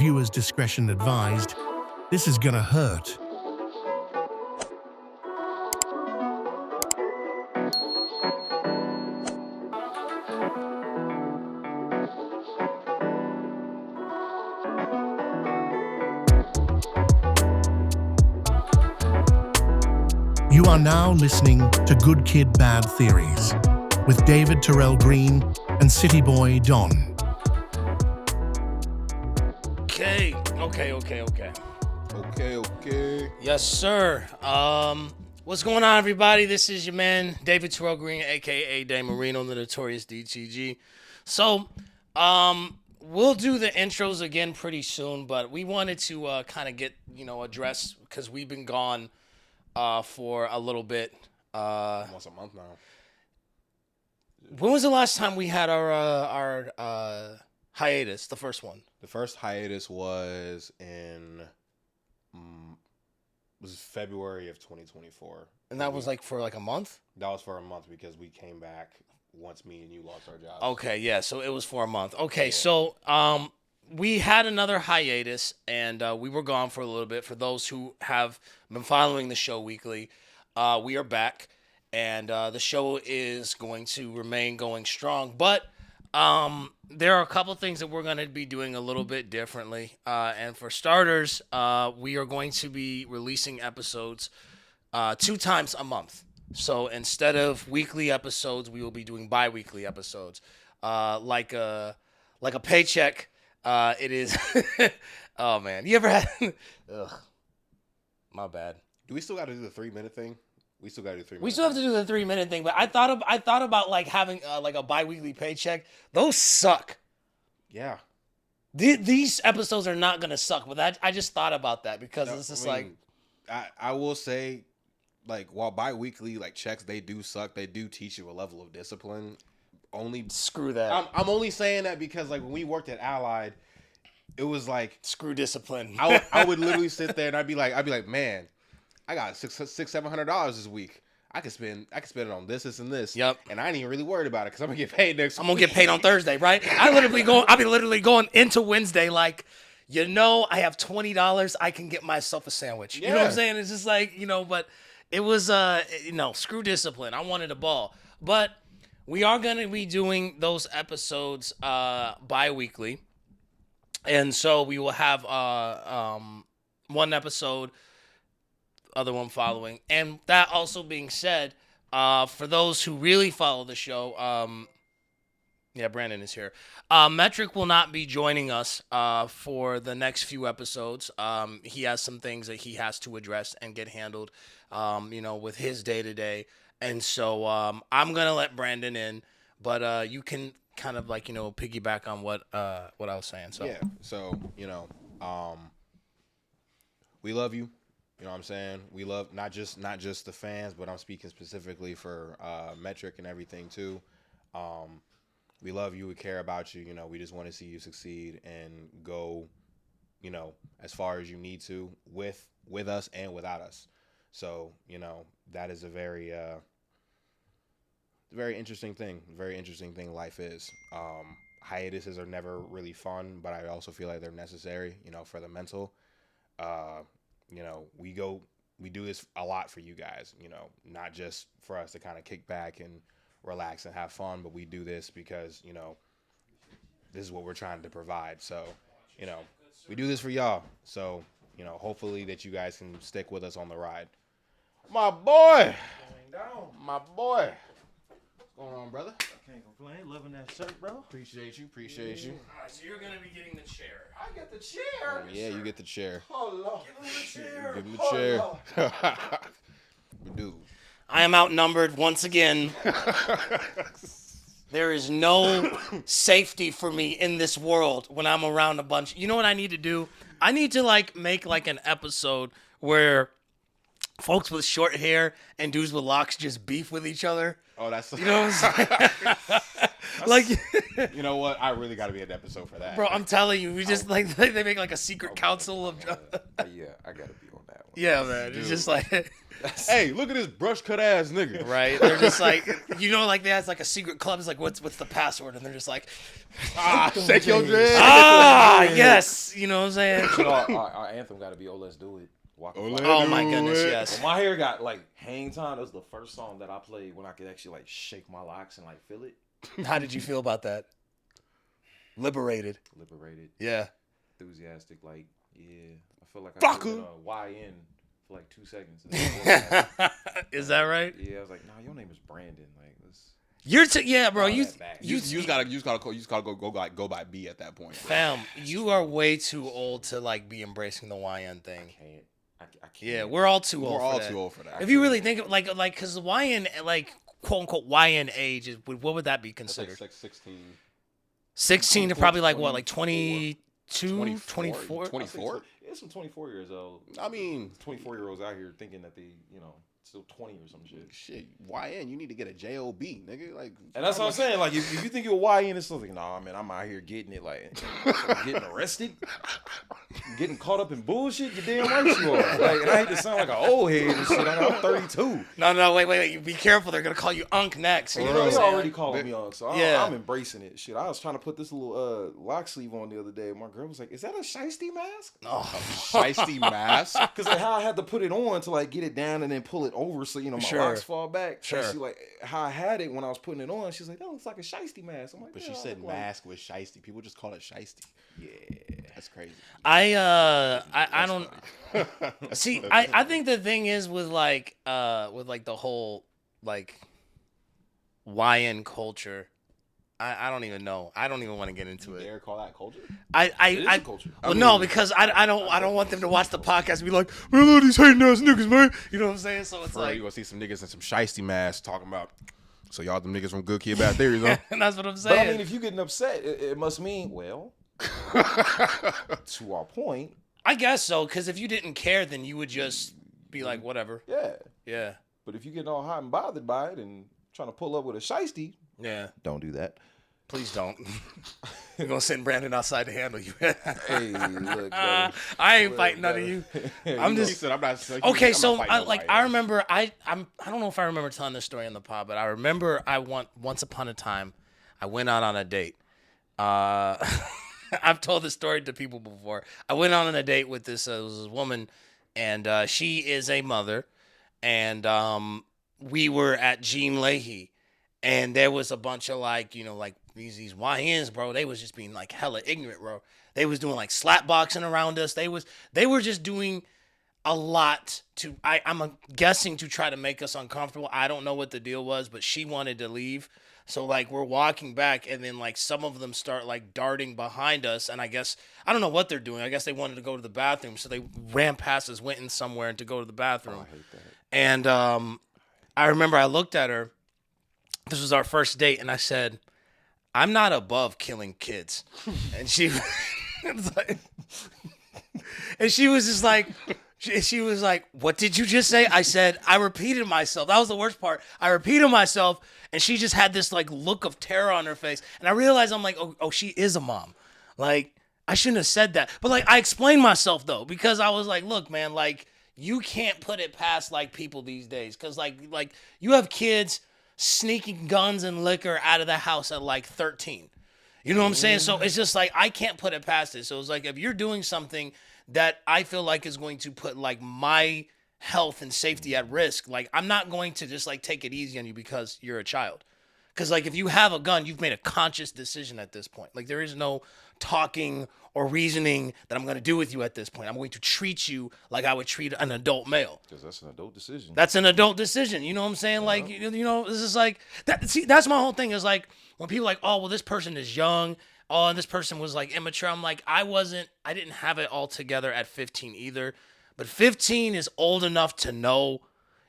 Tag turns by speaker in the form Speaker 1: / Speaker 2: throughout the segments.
Speaker 1: Viewers' discretion advised. This is gonna hurt. You are now listening to Good Kid, Bad Theories with David Terrell Green and Cityy'Boi Don.
Speaker 2: Okay.
Speaker 3: Yes, sir. What's going on, everybody? This is your man, David Terrell Green, a.k.a. Dan Marino, the notorious DTG. So, we'll do the intros again pretty soon, but we wanted to kind of get, address, because we've been gone for a little bit.
Speaker 2: Almost a month now.
Speaker 3: When was the last time we had our hiatus, the first one?
Speaker 2: The first hiatus was in February of 2024.
Speaker 3: And that was like for like a month?
Speaker 2: That was for a month because we came back once me and you lost our jobs.
Speaker 3: Okay, yeah, so it was for a month. Okay,
Speaker 2: Yeah.
Speaker 3: so we had another hiatus, and we were gone for a little bit. For those who have been following the show weekly, we are back, and the show is going to remain going strong. But there are a couple things that we're going to be doing a little bit differently. And for starters, we are going to be releasing episodes 2 times a month. So instead of weekly episodes, we will be doing bi-weekly episodes. Like a paycheck. It is. Oh man, you ever had? Ugh, my bad.
Speaker 2: Do we still got to do the 3-minute thing? We still got to do 3 minutes.
Speaker 3: We still have to do the 3-minute thing, but I thought about like having like a bi-weekly paycheck. Those suck.
Speaker 2: Yeah.
Speaker 3: These episodes are not gonna suck, but I just thought about that because it's just
Speaker 2: I will say, like, while bi-weekly like checks, they do suck. They do teach you a level of discipline. Only
Speaker 3: screw that.
Speaker 2: I'm only saying that because like when we worked at Allied, it was like
Speaker 3: screw discipline.
Speaker 2: I would literally sit there and I'd be like, man, I got $700 this week. I could spend it on this, and this.
Speaker 3: Yep.
Speaker 2: And I ain't even really worried about it because I'm gonna get paid next.
Speaker 3: I'm gonna get paid on Thursday, right? I'll be literally going into Wednesday like, I have $20. I can get myself a sandwich.
Speaker 2: Yeah.
Speaker 3: You know what I'm saying? It's just like, but it was screw discipline. I wanted a ball. But we are gonna be doing those episodes bi-weekly. And so we will have one episode, other one following. And that also being said, for those who really follow the show, Brandon is here. Metrick will not be joining us for the next few episodes. He has some things that he has to address and get handled, with his day-to-day. And so I'm going to let Brandon in, but you can kind of like, piggyback on what I was saying. So
Speaker 2: yeah, so we love you. You know what I'm saying? We love not just the fans, but I'm speaking specifically for Metrick and everything too. We love you. We care about you. We just want to see you succeed and go, as far as you need to with us and without us. So that is a very interesting thing. Very interesting thing life is. Hiatuses are never really fun, but I also feel like they're necessary, for the mental. We do this a lot for you guys, not just for us to kind of kick back and relax and have fun, but we do this because, this is what we're trying to provide. So, we do this for y'all. So, hopefully that you guys can stick with us on the ride. My boy. My boy. What's going on, brother?
Speaker 4: Can't complain. Loving that shirt, bro.
Speaker 2: Appreciate you.
Speaker 3: All right, so you're going to be getting the chair.
Speaker 4: I get the chair.
Speaker 2: Yeah, you get the chair.
Speaker 4: Oh, Lord.
Speaker 3: Give him the chair.
Speaker 2: Give him the chair. Dude.
Speaker 3: I am outnumbered once again. There is no safety for me in this world when I'm around a bunch. You know what I need to do? I need to make an episode where folks with short hair and dudes with locks just beef with each other.
Speaker 2: Oh, that's
Speaker 3: You know what I'm saying?
Speaker 2: You know what? I really got to be an episode for that.
Speaker 3: Bro, I'm telling you, we just they make a secret council of.
Speaker 4: Yeah, I gotta be on that one.
Speaker 3: Yeah, man.
Speaker 2: Dude.
Speaker 3: It's just like
Speaker 2: Hey, look at this brush cut ass nigga.
Speaker 3: Right? They're just like, like they have like a secret club. It's like, what's the password? And they're just like,
Speaker 2: Shake your dread.
Speaker 3: yes. You know what I'm saying?
Speaker 5: Our anthem got to be "Oh Let's Do It."
Speaker 3: Oh my goodness, yes.
Speaker 5: When my hair got like hang time, that was the first song that I played when I could actually like shake my locks and like feel it.
Speaker 3: How did you feel about that? Liberated. Yeah.
Speaker 5: Enthusiastic, like, yeah. I feel like I
Speaker 2: Fucker.
Speaker 5: was YN for like 2 seconds.
Speaker 3: Is that right?
Speaker 5: Yeah, I was like, nah, your name is Brandon. Like, let's
Speaker 3: Yeah, bro. You
Speaker 2: just gotta go by B at that point.
Speaker 3: Fam, you are way too old to like be embracing the YN thing.
Speaker 5: I can't.
Speaker 3: Yeah, we're all too old.
Speaker 2: We're all
Speaker 3: for that.
Speaker 2: too old for that.
Speaker 3: If you really think of like, because the YN, like, quote unquote YN age is, what would that be considered?
Speaker 2: Like 16.
Speaker 3: 16 to probably like what, like 22,
Speaker 2: 24?
Speaker 5: 24? There's some 24 years old.
Speaker 2: I mean,
Speaker 5: 24-year-olds out here thinking that they, still 20 or some shit.
Speaker 2: Shit, YN, you need to get a JOB, nigga. Like,
Speaker 5: and that's what I'm saying. Like, if you think you're YN, it's something. Nah, man, I'm out here getting it. Like, getting arrested, getting caught up in bullshit. You damn right you are. Like, and I hate to sound like an old head and shit. I'm 32.
Speaker 3: No, wait. You be careful. They're gonna call you Unc next. You know what I'm
Speaker 5: They
Speaker 3: saying?
Speaker 5: already called me Unc, so I'm embracing it. Shit, I was trying to put this little lock sleeve on the other day. My girl was like, "Is that a shiesty mask?"
Speaker 3: Oh,
Speaker 2: shiesty mask.
Speaker 5: Because like how I had to put it on to like get it down and then pull it over so my locks fall back.
Speaker 3: Sure.
Speaker 5: And she like how I had it when I was putting it on. She's like, "That looks like a shiesty mask." I'm like,
Speaker 2: But she said mask with shiesty. People just call it shiesty. Yeah, that's crazy.
Speaker 3: I don't see. I think the thing is with like the whole like YN culture. I don't even know. I don't even want to get into it.
Speaker 2: Dare call that culture?
Speaker 5: It is a culture.
Speaker 3: Well, no, because I don't want them to watch the podcast and be like, man, look at these hating ass niggas, man. You know what I'm saying? So it's like,
Speaker 2: you gonna see some niggas in some shiesty masks talking about. So y'all them niggas from Good Kid Bad Theories, huh?
Speaker 3: and that's what I'm saying.
Speaker 5: But I mean, if you getting upset, it must mean to our point.
Speaker 3: I guess so, because if you didn't care, then you would just be like, whatever.
Speaker 5: Yeah. But if you getting all hot and bothered by it and trying to pull up with a shiesty, don't do that.
Speaker 3: Please don't. You're gonna send Brandon outside to handle you.
Speaker 5: Hey, look, buddy.
Speaker 3: I ain't fighting none of you. I'm just.
Speaker 2: He said, I'm not.
Speaker 3: Okay, so I remember I don't know if I remember telling this story in the pod, but I remember once upon a time I went out on a date. I've told this story to people before. I went on a date with this woman, and she is a mother, and we were at Gene Leahy, and there was a bunch of like these YNs, bro. They was just being like hella ignorant, bro. They was doing like slap boxing around us. They were just doing a lot to I'm guessing to try to make us uncomfortable. I don't know what the deal was, but she wanted to leave. So like we're walking back, and then like some of them start like darting behind us, and I guess I don't know what they're doing. I guess they wanted to go to the bathroom, so they ran past us, went in somewhere to go to the bathroom.
Speaker 5: I hate that.
Speaker 3: And I remember I looked at her. This was our first date, and I said, "I'm not above killing kids." And she and she was just like. She was like, "What did you just say?" I said, I repeated myself. That was the worst part. I repeated myself, and she just had this like look of terror on her face. And I realized I'm like, oh, she is a mom. Like, I shouldn't have said that. But like, I explained myself though, because I was like, look, man, like you can't put it past like people these days, because like you have kids sneaking guns and liquor out of the house at like 13. You know what I'm saying? So it's just like I can't put it past it. So it's like if you're doing something that I feel like is going to put like my health and safety at risk, like I'm not going to just like take it easy on you because you're a child. Because like if you have a gun, you've made a conscious decision at this point. Like there is no talking or reasoning that I'm going to do with you at this point. I'm going to treat you like I would treat an adult male.
Speaker 5: Because that's an adult decision.
Speaker 3: That's an adult decision. You know what I'm saying? Like, you know, this is like that. See, that's my whole thing is like when people are like, oh, well, this person is young. Oh, and this person was like immature. I'm like, I didn't have it all together at 15 either. But 15 is old enough to know,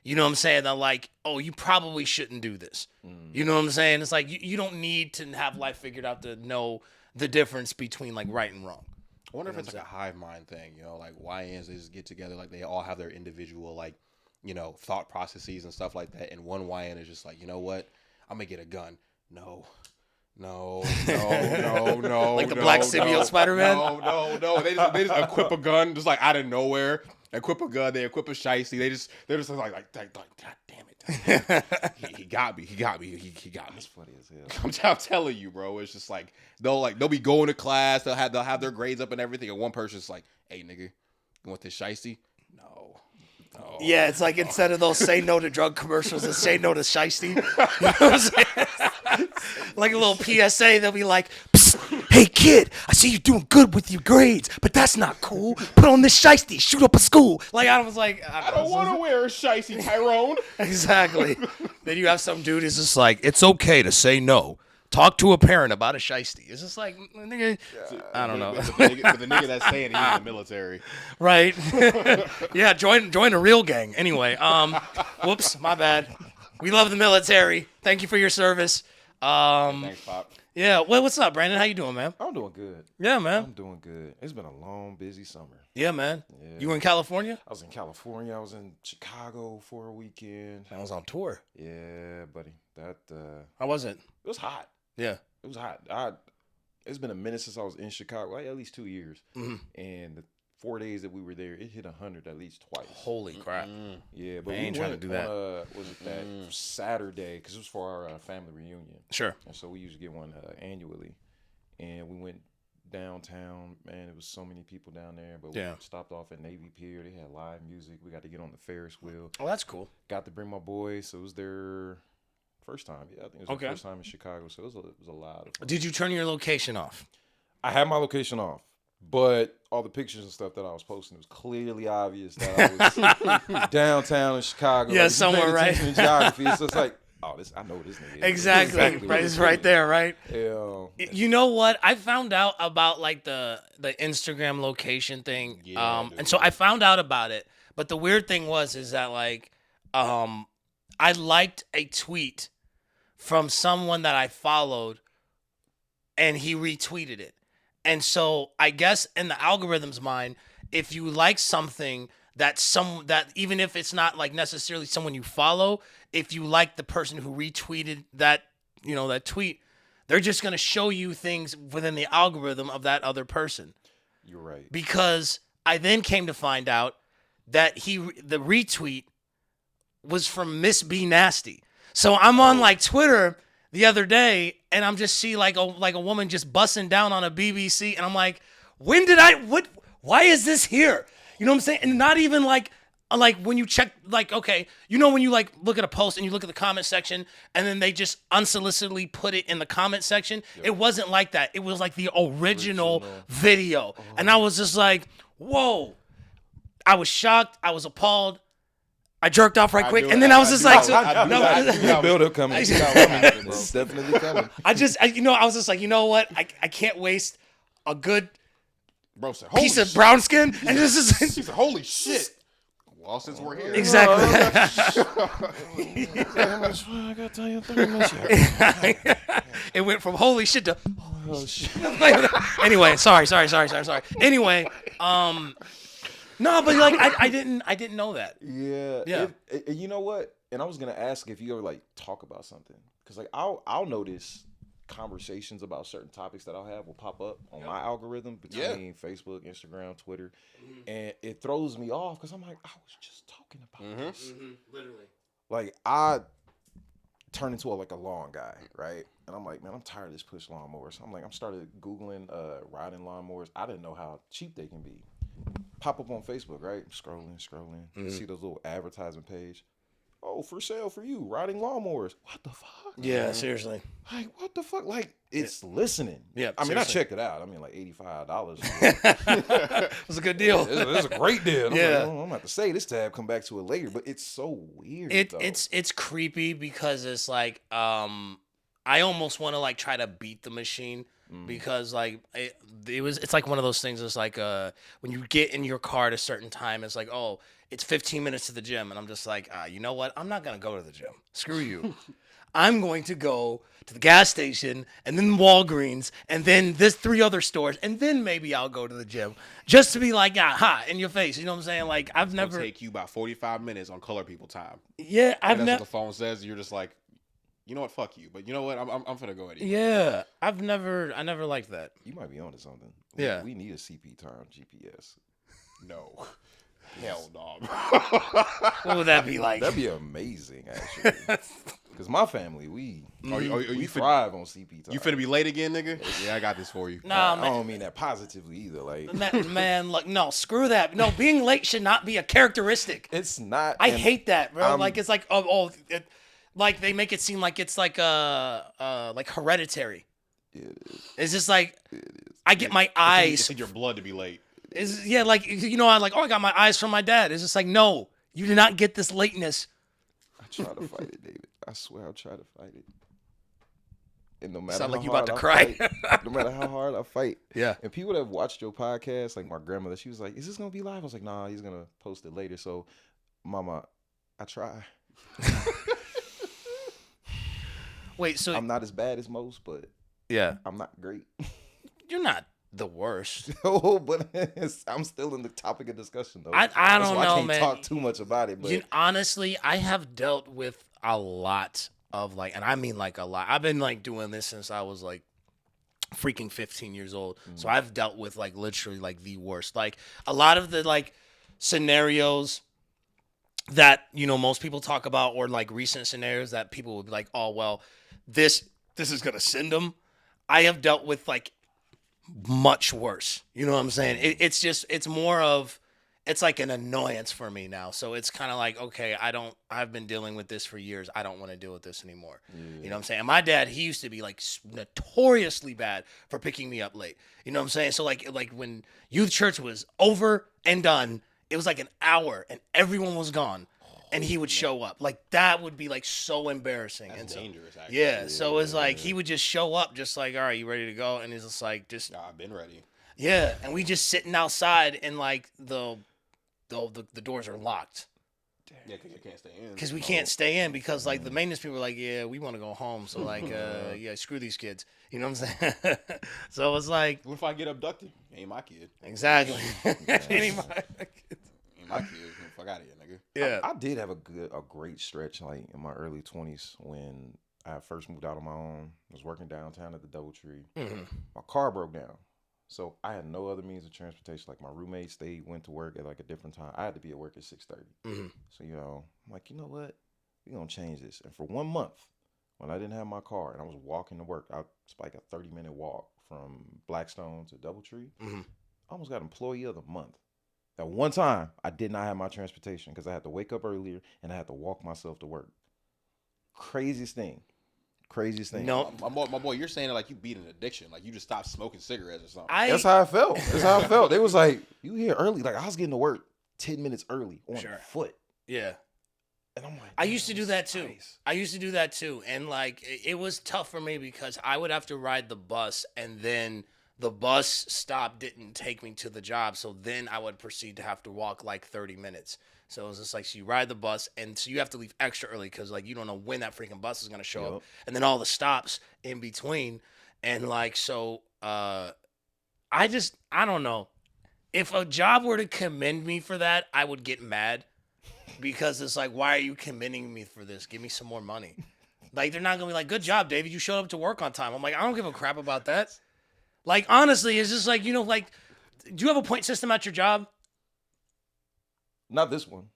Speaker 3: you know what I'm saying? That like, oh, you probably shouldn't do this. You know what I'm saying? It's like, you don't need to have life figured out to know the difference between like right and wrong.
Speaker 2: I wonder if it's like a hive mind thing, you know, like YNs, they just get together, like they all have their individual, like, you know, thought processes and stuff like that. And one YN is just like, you know what? I'm going to get a gun. No. Like
Speaker 3: the black symbiote Spider-Man?
Speaker 2: No. They just equip a gun just like out of nowhere. equip a gun, they equip a shiesty. They're just like God damn it. He got me. He got me.
Speaker 5: That's funny as hell.
Speaker 2: I'm telling you, bro. It's just like they'll be going to class. They'll have their grades up and everything. And one person's like, "Hey, nigga, you want this shiesty?" No.
Speaker 3: Yeah, it's like instead of those say no to drug commercials, it's say no to shiesty. You know what I'm saying? Like a little PSA, they'll be like, "Psst, hey kid, I see you doing good with your grades, but that's not cool. Put on this shiesty, shoot up a school." Like I was like,
Speaker 2: I don't want to wear a shiesty, Tyrone.
Speaker 3: Exactly. Then you have some dude who's just like, it's okay to say no. Talk to a parent about a shiesty. It's just like, nigga, I don't know.
Speaker 2: But the nigga that's saying he's in the military.
Speaker 3: Right. Yeah, join a real gang. Anyway, whoops, my bad. We love the military. Thank you for your service.
Speaker 2: Thanks, Pop.
Speaker 3: Yeah, well, what's up, Brandon? How you doing, man?
Speaker 5: I'm doing good.
Speaker 3: Yeah, man.
Speaker 5: I'm doing good. It's been a long, busy summer.
Speaker 3: Yeah, man.
Speaker 5: Yeah.
Speaker 3: You were in California?
Speaker 5: I was in California. I was in Chicago for a weekend.
Speaker 3: I was on tour.
Speaker 5: Yeah, buddy. That
Speaker 3: How was it?
Speaker 5: it was hot.
Speaker 3: Yeah.
Speaker 5: It was hot. It's been a minute since I was in Chicago, like at least 2 years.
Speaker 3: Mm-hmm.
Speaker 5: And the 4 days that we were there, it hit 100 at least twice.
Speaker 3: Holy crap.
Speaker 5: Yeah, but
Speaker 3: I
Speaker 5: we
Speaker 3: ain't trying to
Speaker 5: went
Speaker 3: do that.
Speaker 5: on, was it that Saturday? Because it was for our family reunion.
Speaker 3: Sure.
Speaker 5: And so we usually get one annually. And we went downtown. Man, it was so many people down there. But
Speaker 3: Yeah.
Speaker 5: we stopped off at Navy Pier. They had live music. We got to get on the Ferris wheel.
Speaker 3: Oh, that's cool.
Speaker 5: Got to bring my boys. So it was their first time. Yeah, I think it was
Speaker 3: Okay.
Speaker 5: their first time in Chicago. So it was a lot of fun.
Speaker 3: Did you turn your location off?
Speaker 5: I had my location off. But all the pictures and stuff that I was posting, it was clearly obvious that I was downtown in Chicago.
Speaker 3: Yeah,
Speaker 5: Like, if you paid
Speaker 3: somewhere, right?
Speaker 5: attention to geography, it's just like, oh, I know this nigga.
Speaker 3: Exactly.
Speaker 5: what
Speaker 3: Right,
Speaker 5: this
Speaker 3: it's right
Speaker 5: is.
Speaker 3: there, right?
Speaker 5: Yeah.
Speaker 3: You know what? I found out about like the Instagram location thing.
Speaker 2: Yeah,
Speaker 3: And so I found out about it. But the weird thing is that like I liked a tweet from someone that I followed and he retweeted it. And so I guess in the algorithm's mind, if you like something that even if it's not like necessarily someone you follow, if you like the person who retweeted that, that tweet, they're just going to show you things within the algorithm of that other person.
Speaker 5: You're right.
Speaker 3: Because I then came to find out that the retweet was from Miss B Nasty. So I'm on like Twitter the other day, and I'm just see like a woman just busting down on a BBC, and I'm like, why is this here? You know what I'm saying? And not even like when you check, like, okay, when you like look at a post and you look at the comment section, and then they just unsolicitedly put it in the comment section. Yep. It wasn't like that. It was like the original video, and I was just like, whoa! I was shocked. I was appalled. I jerked off right quick, and then I was just like,
Speaker 5: build up coming. It's definitely coming.
Speaker 3: I was just like, you know what? I can't waste a good
Speaker 2: Bro said,
Speaker 3: piece of brown skin, and this is.
Speaker 2: She said, "Holy shit!" Well, since we're here,
Speaker 3: Exactly.
Speaker 5: I gotta tell you,
Speaker 3: It went from holy shit to.
Speaker 5: oh shit.
Speaker 3: Anyway, sorry. Anyway, no, but like I didn't know that.
Speaker 5: Yeah. You know what? And I was gonna ask if you ever like talk about something, because like I'll notice conversations about certain topics that I'll have will pop up on my algorithm between Facebook, Instagram, Twitter, and it throws me off because I'm like, I was just talking about this.
Speaker 3: Literally.
Speaker 5: Like I turn into a lawn guy, right? And I'm like, man, I'm tired of this push lawnmower. So I'm started Googling riding lawnmowers. I didn't know how cheap they can be. Pop up on Facebook, right? Scrolling. See those little advertisement page. Oh, for sale for you, riding lawnmowers. What the fuck?
Speaker 3: Yeah, seriously.
Speaker 5: Like, what the fuck? Like, it's listening.
Speaker 3: Yeah,
Speaker 5: I mean,
Speaker 3: seriously.
Speaker 5: I checked it out. I mean, like $85.
Speaker 3: It was a good deal.
Speaker 5: It's a great deal.
Speaker 3: Yeah.
Speaker 5: I'm gonna have to say this tab, come back to it later, but it's so weird. though.
Speaker 3: It's creepy because it's like I almost want to like try to beat the machine because like it's like one of those things. It's like when you get in your car at a certain time, it's like, oh, it's 15 minutes to the gym, and I'm just like, you know what? I'm not gonna go to the gym. Screw you. I'm going to go to the gas station and then Walgreens and then this 3 other stores and then maybe I'll go to the gym just to be like, hot in your face. You know what I'm saying? Like I've never
Speaker 2: take you about 45 minutes on color people time.
Speaker 3: Yeah, I've
Speaker 2: That's
Speaker 3: never.
Speaker 2: what the phone says. You're just like, you know what? Fuck you. But you know what? I'm finna go anyway.
Speaker 3: Yeah, I never liked that.
Speaker 5: You might be onto something.
Speaker 3: Yeah.
Speaker 5: We need a CP time GPS.
Speaker 2: No. Hell no.
Speaker 3: What would that be like?
Speaker 5: That'd be amazing, actually. Because my family, we thrive on CP time.
Speaker 2: You finna be late again, nigga? Yeah, I got this for you.
Speaker 3: Nah,
Speaker 5: I
Speaker 3: man.
Speaker 5: don't mean that positively either. Like,
Speaker 3: Man, look, no, screw that. No, being late should not be a characteristic.
Speaker 5: it's not.
Speaker 3: I
Speaker 5: and
Speaker 3: hate that, bro.
Speaker 5: I'm-
Speaker 3: Like it's like like they make it seem like it's like hereditary.
Speaker 5: It is.
Speaker 3: It's just like I get my
Speaker 2: It's
Speaker 3: eyes.
Speaker 2: in your blood to be late.
Speaker 3: Like I like I got my eyes from my dad. It's just like no, you did not get this lateness.
Speaker 5: I try to fight it, David. I swear I'll try to fight it. And no matter
Speaker 3: Sound
Speaker 5: how
Speaker 3: like you about
Speaker 5: hard
Speaker 3: to
Speaker 5: I
Speaker 3: cry.
Speaker 5: fight, no matter how hard I fight.
Speaker 3: Yeah.
Speaker 5: And people that have watched your podcast, like my grandmother, she was like, "Is this gonna be live?" I was like, "Nah, he's gonna post it later." So, Mama, I try.
Speaker 3: Wait, so
Speaker 5: I'm not as bad as most, but
Speaker 3: yeah,
Speaker 5: I'm not great.
Speaker 3: you're not the worst.
Speaker 5: Oh, but I'm still in the topic of discussion though.
Speaker 3: I
Speaker 5: That's
Speaker 3: don't
Speaker 5: why
Speaker 3: know,
Speaker 5: I can't
Speaker 3: man.
Speaker 5: talk too much about it. But
Speaker 3: Honestly, I have dealt with a lot of like, and I mean like a lot. I've been like doing this since I was like freaking 15 years old. So I've dealt with like literally like the worst. Like a lot of the like scenarios that, you know, most people talk about, or like recent scenarios that people would be like, oh, well, this is going to send them. I have dealt with like much worse. You know what I'm saying? It's more of, it's like an annoyance for me now. So it's kind of like, okay, I've been dealing with this for years. I don't want to deal with this anymore. You know what I'm saying? And my dad, he used to be like notoriously bad for picking me up late. You know what I'm saying? So like when youth church was over and done, it was like an hour and everyone was gone. And he would show up. Like, that would be, like, so embarrassing.
Speaker 2: That's
Speaker 3: and so,
Speaker 2: dangerous, actually.
Speaker 3: yeah, so it's like, he would just show up just like, all right, you ready to go? And he's just like, just,
Speaker 2: Nah, I've been ready.
Speaker 3: yeah. And we just sitting outside and, like, the doors are locked.
Speaker 2: Yeah, because you can't stay in.
Speaker 3: Because we can't stay in because, like, the maintenance people are like, yeah, we want to go home. So, like, yeah, screw these kids. You know what I'm saying? So it's like.
Speaker 2: What if I get abducted? Ain't my kid.
Speaker 3: Exactly.
Speaker 2: Ain't my kid. Fuck out of here, nigga.
Speaker 3: Yeah.
Speaker 5: I did have a great stretch like in my early 20s when I first moved out on my own. I was working downtown at the DoubleTree. My car broke down, so I had no other means of transportation. Like my roommates, they went to work at like a different time. I had to be at work at 6:30. So you know, I'm like, you know what, we're gonna change this. And for 1 month, when I didn't have my car and I was walking to work, it's like a 30-minute walk from Blackstone to DoubleTree. I almost got Employee of the Month. At one time, I did not have my transportation because I had to wake up earlier and I had to walk myself to work. Craziest thing.
Speaker 3: No.
Speaker 2: My boy, you're saying it like you beat an addiction. Like you just stopped smoking cigarettes or something.
Speaker 5: That's how I felt. They was like, you here early. Like I was getting to work 10 minutes early on foot.
Speaker 3: Yeah.
Speaker 5: And I'm like,
Speaker 3: I used to do that too.
Speaker 5: Nice.
Speaker 3: And like, it was tough for me because I would have to ride the bus and then the bus stop didn't take me to the job. So then I would proceed to have to walk like 30 minutes. So it was just like, so you ride the bus and so you have to leave extra early because like, you don't know when that freaking bus is going to show up. And then all the stops in between. And like, so, I don't know. If a job were to commend me for that, I would get mad because it's like, why are you commending me for this? Give me some more money. Like, they're not going to be like, good job, David. You showed up to work on time. I'm like, I don't give a crap about that. Like, honestly, it's just like, you know, like, do you have a point system at your job?
Speaker 5: Not this one.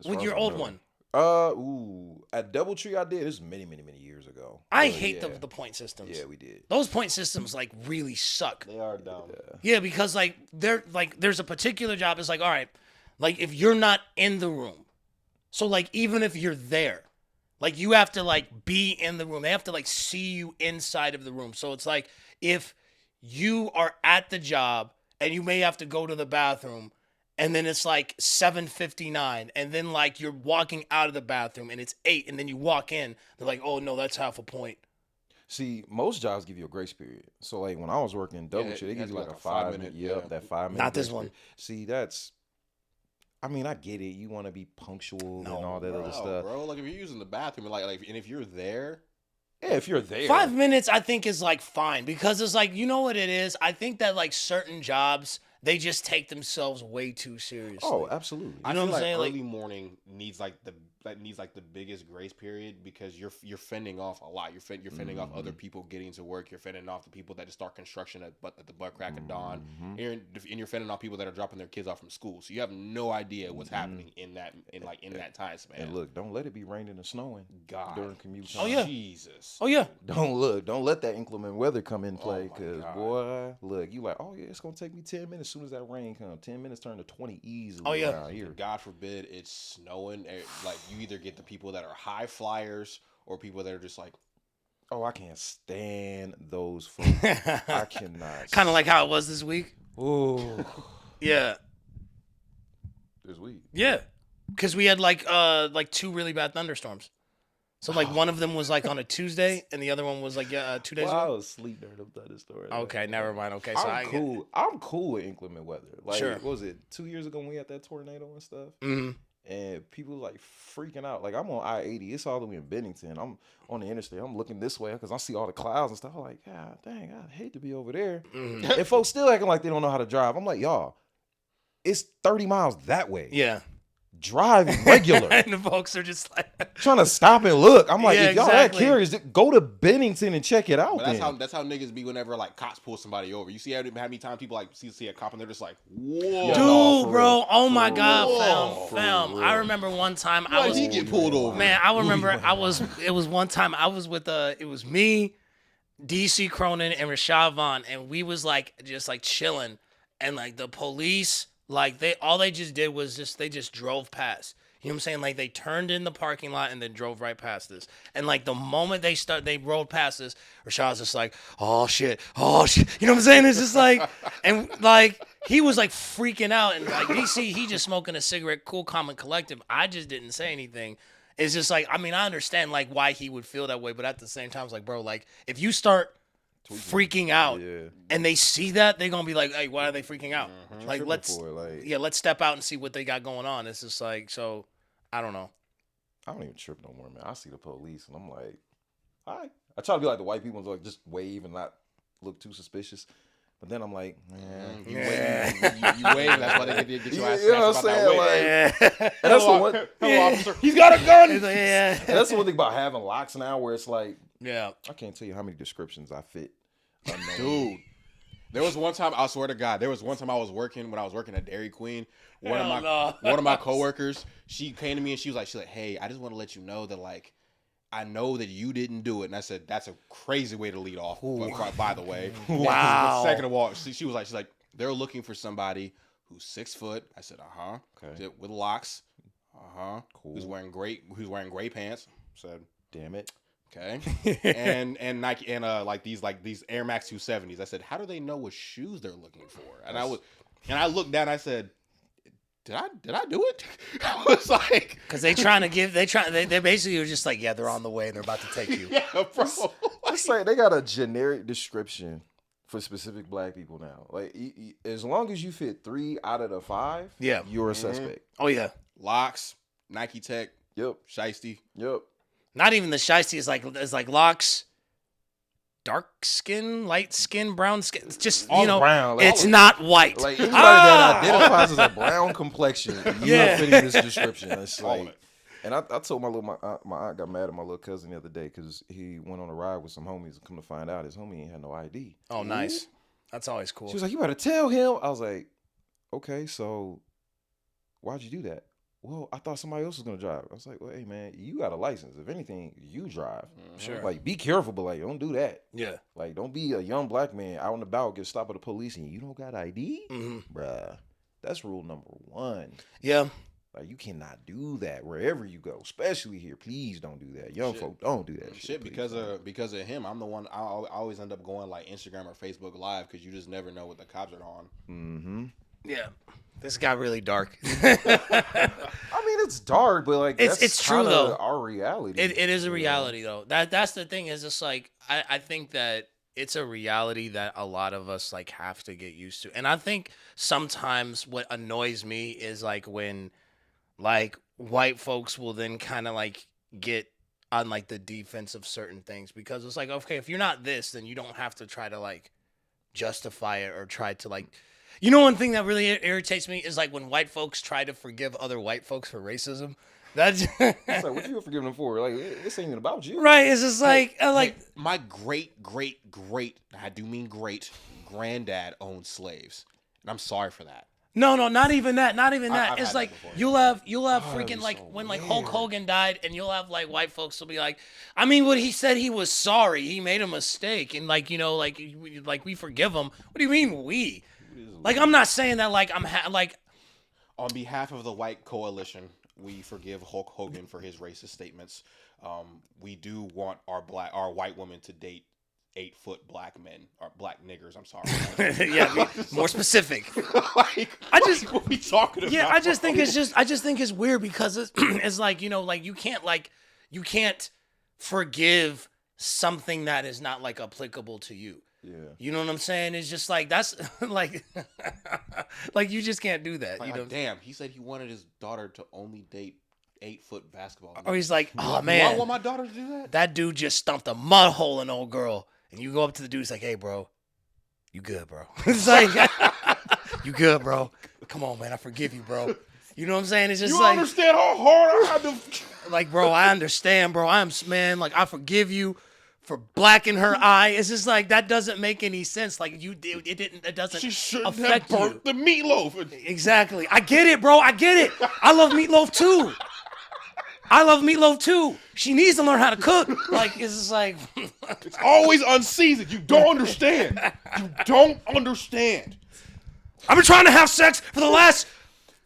Speaker 3: With your old one?
Speaker 5: At DoubleTree I did. This was many years ago.
Speaker 3: I hate the point systems.
Speaker 5: Yeah, we did.
Speaker 3: Those point systems, like, really suck.
Speaker 2: They are dumb.
Speaker 3: Yeah, because, like, there's a particular job. It's like, all right, like, if you're not in the room, so, like, even if you're there, like, you have to, like, be in the room. They have to, like, see you inside of the room. So it's like, if you are at the job and you may have to go to the bathroom and then it's like 7:59 and then like you're walking out of the bathroom and it's 8 and then you walk in, they're like, oh no, that's half a point.
Speaker 5: See, most jobs give you a grace period. So like when I was working DoubleTree, they give you like a 5 minute. That 5 minute.
Speaker 3: Not this one.
Speaker 5: See, I mean, I get it. You want to be punctual and all that other stuff.
Speaker 2: Bro, like if you're using the bathroom, and if you're there.
Speaker 5: Yeah, if you're there.
Speaker 3: 5 minutes, I think, is like fine because it's like, you know what it is? I think that like certain jobs they just take themselves way too seriously.
Speaker 5: Oh, absolutely.
Speaker 2: I
Speaker 3: know
Speaker 2: feel
Speaker 3: what I'm
Speaker 2: like
Speaker 3: saying?
Speaker 2: early morning needs like the biggest grace period because you're fending off a lot. You're fending off other people getting to work. You're fending off the people that just start construction at the butt crack of dawn. And you're fending off people that are dropping their kids off from school. So you have no idea what's happening in that time span.
Speaker 5: And look, don't let it be raining and snowing
Speaker 2: God.
Speaker 5: during commute time.
Speaker 3: Oh, yeah.
Speaker 2: Jesus.
Speaker 3: Oh yeah.
Speaker 5: Don't let that inclement weather come in play,
Speaker 2: my
Speaker 5: because
Speaker 2: God.
Speaker 5: boy, look, you like, oh yeah, it's gonna take me 10 minutes as soon as that rain comes. 10 minutes turn to 20 easily.
Speaker 3: Oh, yeah.
Speaker 5: around here.
Speaker 2: God forbid it's snowing. Like you either get the people that are high flyers or people that are just like,
Speaker 5: Oh, I can't stand those folks. I cannot.
Speaker 3: Kind of like how it was this week.
Speaker 5: Oh,
Speaker 3: Yeah.
Speaker 5: this week.
Speaker 3: Yeah. Because we had like 2 really bad thunderstorms. So like one of them was like on a Tuesday and the other one was like 2 days
Speaker 5: Well, I
Speaker 3: ago.
Speaker 5: was asleep during them thunderstorms.
Speaker 3: Okay, never mind. Okay, so
Speaker 5: I'm cool. I'm cool with inclement weather. Like,
Speaker 3: Sure.
Speaker 5: what was it 2 years ago when we had that tornado and stuff?
Speaker 3: Mhm.
Speaker 5: And people like freaking out. Like, I'm on I-80. It's all the way in Bennington. I'm on the interstate. I'm looking this way because I see all the clouds and stuff. I'm like, God dang, I'd hate to be over there. And folks still acting like they don't know how to drive. I'm like, y'all, it's 30 miles that way.
Speaker 3: Yeah.
Speaker 5: Drive regular.
Speaker 3: And the folks are just like,
Speaker 5: Trying to stop and look. I'm like,
Speaker 3: Yeah,
Speaker 5: if y'all
Speaker 3: exactly.
Speaker 5: that curious, go to Bennington and check it out.
Speaker 2: but
Speaker 5: then.
Speaker 2: that's how niggas be whenever like cops pull somebody over. You see how many times people like see a cop and they're just like, whoa.
Speaker 5: Yeah,
Speaker 3: dude,
Speaker 5: no, for
Speaker 3: bro.
Speaker 5: real.
Speaker 3: Oh my
Speaker 5: For
Speaker 3: God,
Speaker 5: real.
Speaker 3: fam.
Speaker 5: For
Speaker 3: I
Speaker 5: real.
Speaker 3: remember one time
Speaker 2: Why
Speaker 3: I was,
Speaker 2: he get pulled over?
Speaker 3: man, I remember it was one time I was with, it was me, DC Cronin, and Rashad Vaughn, and we was like, just like chilling, and like the police, like they just did was they just drove past. You know what I'm saying? Like they turned in the parking lot and then drove right past us. And like the moment they rolled past us, Rashad's just like, oh shit. You know what I'm saying? It's just like, and like he was like freaking out, and like DC, he just smoking a cigarette, cool, calm, and collective. I just didn't say anything. It's just like, I mean, I understand like why he would feel that way, but at the same time, it's like, bro, like if you start freaking out
Speaker 5: Yeah.
Speaker 3: and they see that, they're gonna be like, hey, why are they freaking out? Like
Speaker 5: Tripping
Speaker 3: let's
Speaker 5: for it, like,
Speaker 3: let's step out and see what they got going on. It's just like, so I don't know.
Speaker 5: I don't even trip no more, man. I see the police and I'm like, hi. I try to be like the white people and like just wave and not look too suspicious. But then I'm like, man.
Speaker 2: You wave. That's why they get your ass
Speaker 5: You know
Speaker 2: snatched
Speaker 5: what I'm
Speaker 2: about that
Speaker 5: saying?
Speaker 2: wave.
Speaker 5: Like, and that's the one.
Speaker 2: Hello, officer. He's got a gun.
Speaker 3: It's like, yeah.
Speaker 5: And that's the one thing about having locks now, where it's like,
Speaker 3: Yeah.
Speaker 5: I can't tell you how many descriptions I fit.
Speaker 2: Dude, there was one time, I swear to God, I was working at Dairy Queen. One of my coworkers, she came to me and she's like, hey, I just want to let you know that like, I know that you didn't do it. And I said, that's a crazy way to lead off, by the way.
Speaker 3: Wow.
Speaker 2: Second of all, she's like, they're looking for somebody who's 6 foot. I said,
Speaker 5: Okay.
Speaker 2: With locks.
Speaker 5: Cool.
Speaker 2: Who's wearing gray pants. Said,
Speaker 5: Damn it.
Speaker 2: okay. and Nike and like these Air Max 270s. I said, how do they know what shoes they're looking for? And I looked down and I said, did I do it? I was like,
Speaker 3: Because they basically were just like, yeah, they're on the way and they're about to take you.
Speaker 2: yeah, bro.
Speaker 5: It's like they got a generic description for specific black people now. Like, as long as you fit 3 out of the 5,
Speaker 3: Yeah.
Speaker 5: you're a suspect.
Speaker 3: Oh yeah.
Speaker 2: Locks, Nike Tech,
Speaker 5: Yep.
Speaker 2: Shiesty.
Speaker 5: Yep.
Speaker 3: Not even the shiesty is like locks, dark skin, light skin, brown skin. It's just
Speaker 5: All brown, like,
Speaker 3: it's not white.
Speaker 5: Like anybody that identifies as a brown complexion, you
Speaker 3: Yeah.
Speaker 5: are fitting this description. It's
Speaker 2: All of
Speaker 5: like,
Speaker 2: it.
Speaker 5: and I told my aunt got mad at my little cousin the other day because he went on a ride with some homies and come to find out his homie ain't had no ID.
Speaker 3: Oh, nice. That's always cool.
Speaker 5: She was like, "You better tell him." I was like, "Okay, so why'd you do that?" Well, I thought somebody else was gonna drive. I was like, "Well, hey man, you got a license. If anything, you drive.
Speaker 3: Sure.
Speaker 5: Like, be careful, but like, don't do that.
Speaker 3: Yeah.
Speaker 5: Like, don't be a young black man out and about, get stopped by the police, and you don't got ID,
Speaker 3: Mhm.
Speaker 5: bruh. That's rule number 1.
Speaker 3: Yeah.
Speaker 5: Like, you cannot do that wherever you go, especially here. Please don't do that. Young folk, don't do that shit.
Speaker 2: Because of him, I'm the one. I always end up going like Instagram or Facebook Live because you just never know what the cops are on.
Speaker 5: Mm-hmm.
Speaker 3: Yeah. This got really dark.
Speaker 5: I mean, it's dark, but like
Speaker 3: It's true,
Speaker 5: kinda
Speaker 3: though.
Speaker 5: Our reality.
Speaker 3: It is a
Speaker 5: you know?
Speaker 3: reality though. That's the thing, is just like I think that it's a reality that a lot of us like have to get used to. And I think sometimes what annoys me is like when like white folks will then kind of like get on like the defense of certain things, because it's like, okay, if you're not this, then you don't have to try to like justify it or try to like, You know, one thing that really irritates me is like when white folks try to forgive other white folks for racism. That's
Speaker 5: It's like, what you forgiving them for? Like, this ain't even about you.
Speaker 3: right. It's just like,
Speaker 2: Hey, my great, I do mean great, granddad owned slaves. And I'm sorry for that.
Speaker 3: no, not even that. Not even that.
Speaker 2: I've
Speaker 3: It's
Speaker 2: had
Speaker 3: like
Speaker 2: that before.
Speaker 3: you'll have freaking like when like Hulk Hogan died, and you'll have like white folks will be like, I mean, what he said, he was sorry, he made a mistake, and like like we forgive him. What do you mean we? Like I'm not saying that like I'm like
Speaker 2: On behalf of the white coalition, we forgive Hulk Hogan for his racist statements. We do want our white women to date 8-foot black men or black niggers. I'm sorry.
Speaker 3: yeah, more specific.
Speaker 2: Like,
Speaker 3: I just
Speaker 2: what are we talking about?
Speaker 3: Yeah, I just think it's weird because it's like, like you can't forgive something that is not like applicable to you.
Speaker 5: Yeah.
Speaker 3: You know what I'm saying? It's just like that's like like you just can't do that.
Speaker 2: Like,
Speaker 3: You know?
Speaker 2: damn, he said he wanted his daughter to only date 8-foot basketball.
Speaker 3: Or he's like, oh
Speaker 2: Do I
Speaker 3: man,
Speaker 2: want my daughter to do that?
Speaker 3: that dude just stumped a mud hole in old girl, and you go up to the dude, it's like, hey bro, you good, bro? It's like, you good, bro? Come on, man, I forgive you, bro. You know what I'm saying? It's just
Speaker 2: You
Speaker 3: like,
Speaker 2: understand how hard I had to.
Speaker 3: like, bro, I understand, bro. Man, like, I forgive you for blacking her eye. It's just like that doesn't make any sense. Like it doesn't
Speaker 2: She shouldn't have
Speaker 3: affect you.
Speaker 2: burnt the meatloaf.
Speaker 3: Exactly. I get it, bro. I get it. I love meatloaf too. She needs to learn how to cook. Like it's just like
Speaker 2: It's always unseasoned. You don't understand. You don't understand.
Speaker 3: I've been trying to have sex for the last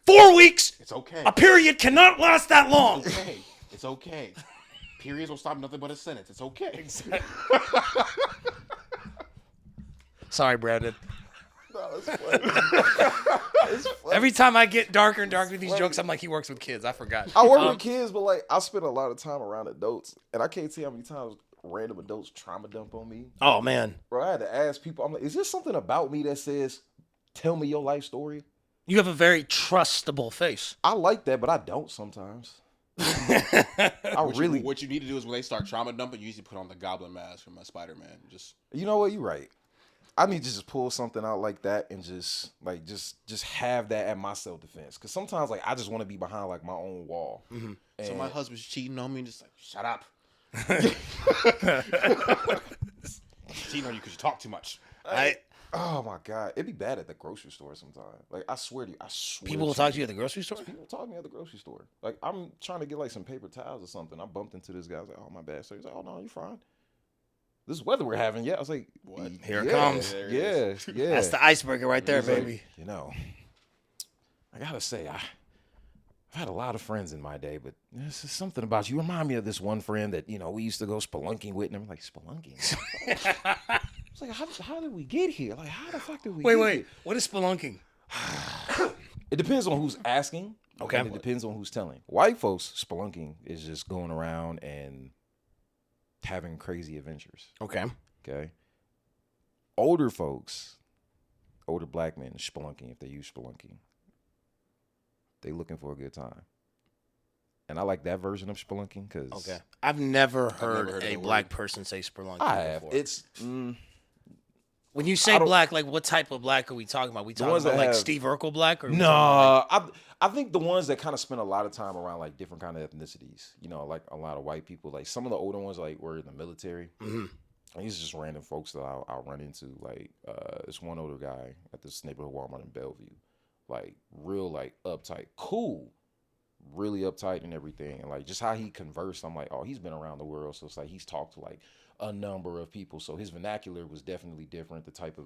Speaker 3: 4 weeks.
Speaker 2: It's okay.
Speaker 3: A period cannot last that long.
Speaker 2: It's okay. It's okay. Periods will stop nothing but a sentence. It's okay.
Speaker 3: Sorry, Brandon.
Speaker 5: No, it's funny. It's funny.
Speaker 3: Every time I get darker and darker with these jokes, I'm like, he works with kids. I forgot.
Speaker 5: I work with kids, but like I spend a lot of time around adults, and I can't tell you how many times random adults trauma dump on me.
Speaker 3: Oh man,
Speaker 5: Bro, I had to ask people. I'm like, is there something about me that says, "Tell me your life story"?
Speaker 3: you have a very trustable face.
Speaker 5: I like that, but I don't sometimes.
Speaker 2: What you need to do is when they start trauma dumping, you usually put on the goblin mask from Spider-Man. Just
Speaker 5: You know what? You're right. I need to just pull something out like that and just have that at my self defense. Because sometimes like I just want to be behind like my own wall.
Speaker 3: Mm-hmm.
Speaker 2: so my husband's cheating on me, and just like shut up. Cheating on you because you talk too much.
Speaker 5: Oh my God, it'd be bad at the grocery store sometimes. Like I swear to you,
Speaker 3: People will talk to you at the grocery store.
Speaker 5: People talk to me at the grocery store. Like I'm trying to get like some paper towels or something. I bumped into this guy. I was like, "Oh my bad, sir." He's like, "Oh no, you're fine." This weather we're having, yeah. I was like,
Speaker 2: What?
Speaker 3: Here it comes.
Speaker 2: There it
Speaker 5: Yeah,
Speaker 2: is.
Speaker 5: yeah.
Speaker 3: That's the icebreaker right there,
Speaker 5: He's like,
Speaker 3: baby.
Speaker 5: you know, I gotta say, I've had a lot of friends in my day, but there's just something about you. Remind me of this one friend that we used to go spelunking with, and I'm like, spelunking. It's like, how did we get here? Like, how the fuck did we?
Speaker 3: Wait.
Speaker 5: Here?
Speaker 3: What is spelunking?
Speaker 5: It depends on who's asking.
Speaker 3: Okay.
Speaker 5: And it depends on who's telling. White folks, spelunking is just going around and having crazy adventures.
Speaker 3: Okay.
Speaker 5: Okay. Older folks, older black men, spelunking, if they use spelunking, they looking for a good time. And I like that version of spelunking because
Speaker 3: Okay. I've never heard
Speaker 2: heard of
Speaker 3: a
Speaker 2: the
Speaker 3: black
Speaker 2: word.
Speaker 3: person say spelunking
Speaker 5: I have.
Speaker 3: before.
Speaker 5: It's
Speaker 3: When you say black, like what type of black are we talking about? We talking
Speaker 5: ones
Speaker 3: about
Speaker 5: that
Speaker 3: like
Speaker 5: have-
Speaker 3: Steve Urkel black, or we talking about,
Speaker 5: no. I think the ones that kind of spend a lot of time around like different kind of ethnicities. Like a lot of white people. Like some of the older ones like were in the military.
Speaker 3: Mhm.
Speaker 5: And these are just random folks that I'll run into. Like this one older guy at this neighborhood Walmart in Bellevue. Like real like uptight, cool, really uptight and everything. And like just how he conversed, I'm like, oh, he's been around the world, so it's like he's talked to like a number of people. So his vernacular was definitely different. The type of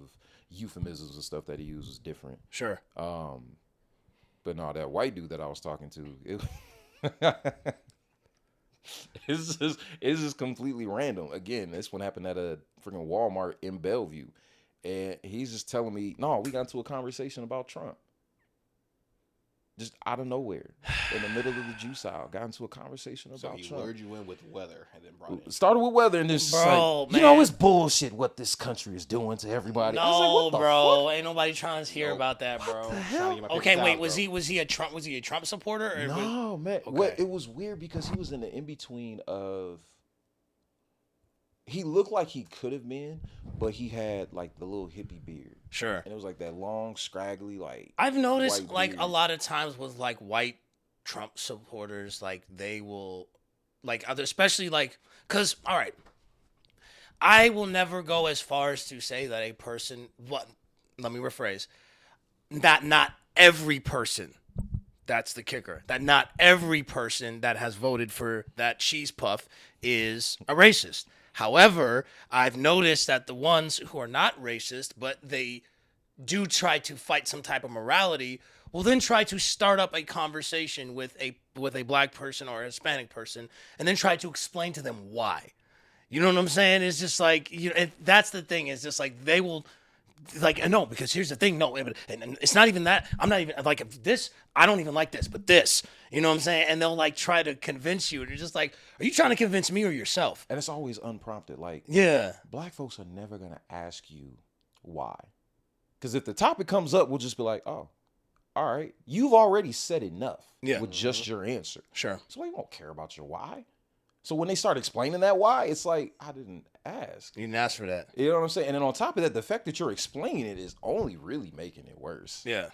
Speaker 5: euphemisms and stuff that he used was different.
Speaker 3: Sure.
Speaker 5: But no, that white dude that I was talking to, it's just completely random. Again, this one happened at a freaking Walmart in Bellevue. And he's just telling me, no, we got into a conversation about Trump. Just out of nowhere, in the middle of the juice aisle, got into a conversation
Speaker 2: So
Speaker 5: about
Speaker 2: he
Speaker 5: Trump.
Speaker 2: lured you in with weather and then brought it.
Speaker 5: Started with weather and just
Speaker 3: Bro,
Speaker 5: like, you know,
Speaker 3: man.
Speaker 5: it's bullshit what this country is doing to everybody. I was like,
Speaker 3: No,
Speaker 5: what the
Speaker 3: bro,
Speaker 5: fuck?
Speaker 3: ain't nobody trying to hear about that, bro.
Speaker 2: Trying to get my
Speaker 3: Okay,
Speaker 2: paper
Speaker 3: wait,
Speaker 2: towel,
Speaker 3: was
Speaker 2: bro.
Speaker 3: he a Trump supporter? Or
Speaker 5: No, man.
Speaker 3: Okay.
Speaker 5: What, it was weird because he was in the in-between of he looked like he could have been, but he had like the little hippie beard.
Speaker 3: Sure.
Speaker 5: And it was like that long, scraggly, like.
Speaker 3: I've noticed
Speaker 5: white
Speaker 3: like
Speaker 5: beard.
Speaker 3: a lot of times with like white Trump supporters, like they will, like other, especially like, cause all right, I will never go as far as to say that a person. What? Let me rephrase. That not every person. That's the kicker. That not every person that has voted for that cheese puff is a racist. However, I've noticed that the ones who are not racist, but they do try to fight some type of morality, will then try to start up a conversation with a black person or a Hispanic person, and then try to explain to them why. You know what I'm saying? It's just like, you know, that's the thing. It's just like they will. Like, no, because here's the thing. No, and it's not even that. I'm not even like if this. I don't even like this, but this. You know what I'm saying? And they'll like try to convince you. And you're just like, are you trying to convince me or yourself?
Speaker 5: And it's always unprompted. Like,
Speaker 3: Yeah.
Speaker 5: black folks are never gonna ask you why, because if the topic comes up, we'll just be like, oh, all right, you've already said enough with just your answer.
Speaker 3: Sure.
Speaker 5: So we won't care about your why. So when they start explaining that why, it's like, I didn't ask.
Speaker 3: You didn't ask for that.
Speaker 5: You know what I'm saying? And then on top of that, the fact that you're explaining it is only really making it worse.
Speaker 3: Yeah.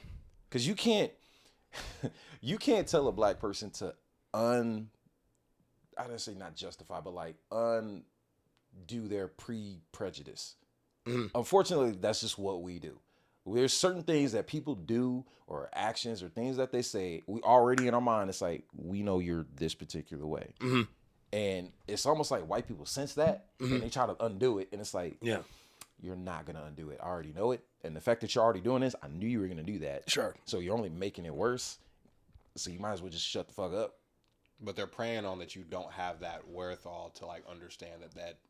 Speaker 5: Because you can't tell a black person to I didn't say not justify, but like undo their pre-prejudice. Unfortunately, that's just what we do. There's certain things that people do or actions or things that they say, we already in our mind, it's like, we know you're this particular way. And it's almost like white people sense that and they try to undo it. And it's like,
Speaker 3: Yeah.
Speaker 5: you're not going to undo it. I already know it. And the fact that you're already doing this, I knew you were going to do that.
Speaker 3: Sure.
Speaker 5: So you're only making it worse. So you might as well just shut the fuck up.
Speaker 2: But they're preying on that you don't have that wherewithal to like understand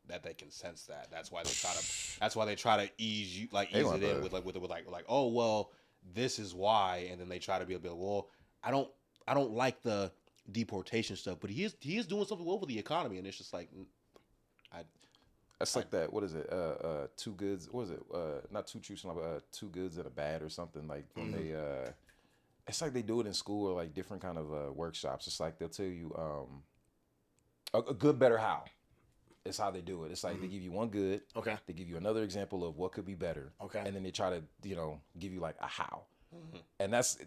Speaker 2: that they can sense that. That's why they try to ease you ease it in with like oh well, this is why, and then they try to be a bit, well, I don't like the deportation stuff, but he is doing something well for the economy, and it's just like
Speaker 5: That's like that. What is it? Two goods. What is it? Not two truths, but two goods and a bad or something. Like when they, it's like they do it in school or like different kind of workshops. It's like they'll tell you a good, better, how. It's how they do it. It's like they give you one good.
Speaker 3: Okay.
Speaker 5: They give you another example of what could be better.
Speaker 3: Okay.
Speaker 5: And then they try to give you like a how. And that's